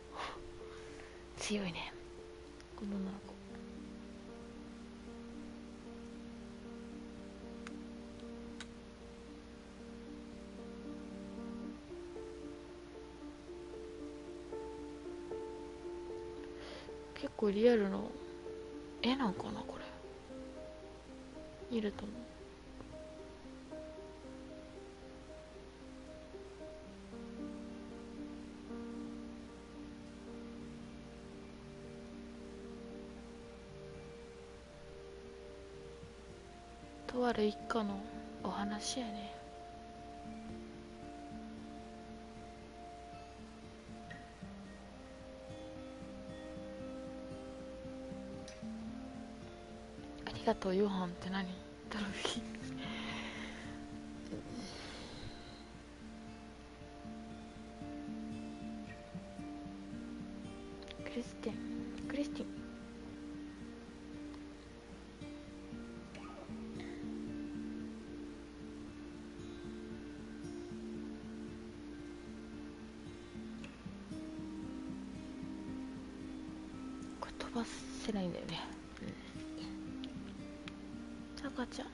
強いねこの女の子。結構リアルの絵なんかなこれ。見ると思う。とある一家のお話やね。ありがとうヨハンって何？トロフィー。クリスティン。これ飛ばせないんだよね。赤ちゃん。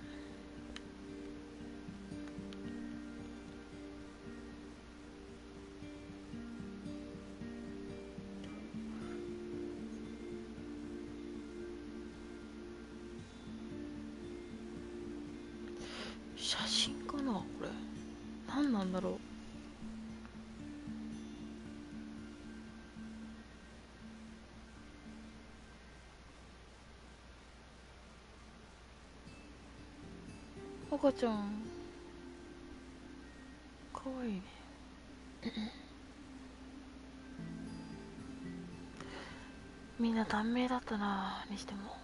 写真かなこれ。何なんだろう。赤ちゃんかわいいね。みんな短命だったなにしても。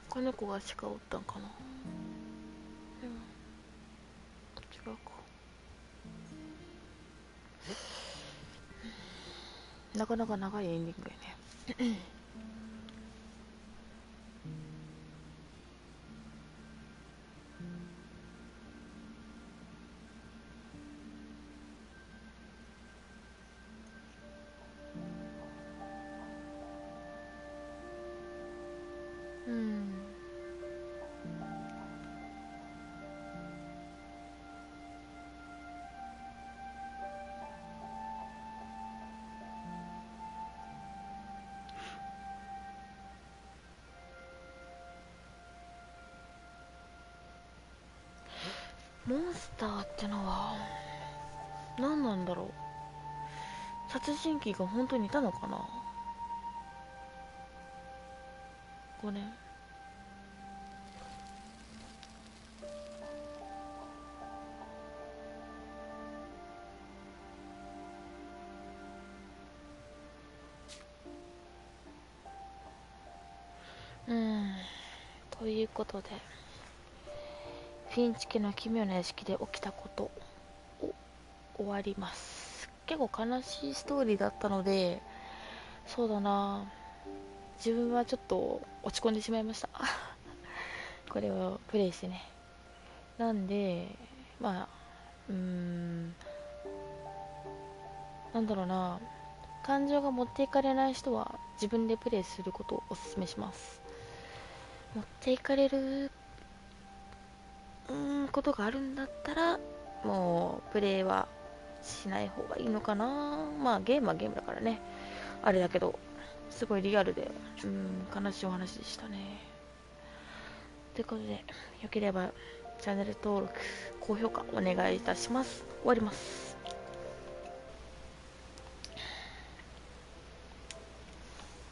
この子が鹿おったんかな。違うか。なかなか長いエンディングやね。モンスターってのは何なんだろう。殺人鬼が本当にいたのかな。5年。ということで、フィンチ家の奇妙な屋敷で起きたことを終わります。結構悲しいストーリーだったので、そうだな、自分はちょっと落ち込んでしまいましたこれをプレイしてね。なんでまあなんだろうな、感情が持っていかれない人は自分でプレイすることをお勧めします。持っていかれることがあるんだったら、もうプレイはしない方がいいのかな。まあゲームはゲームだからね、あれだけど、すごいリアルで悲しいお話でしたね。ということで、よければチャンネル登録、高評価お願いいたします。終わります。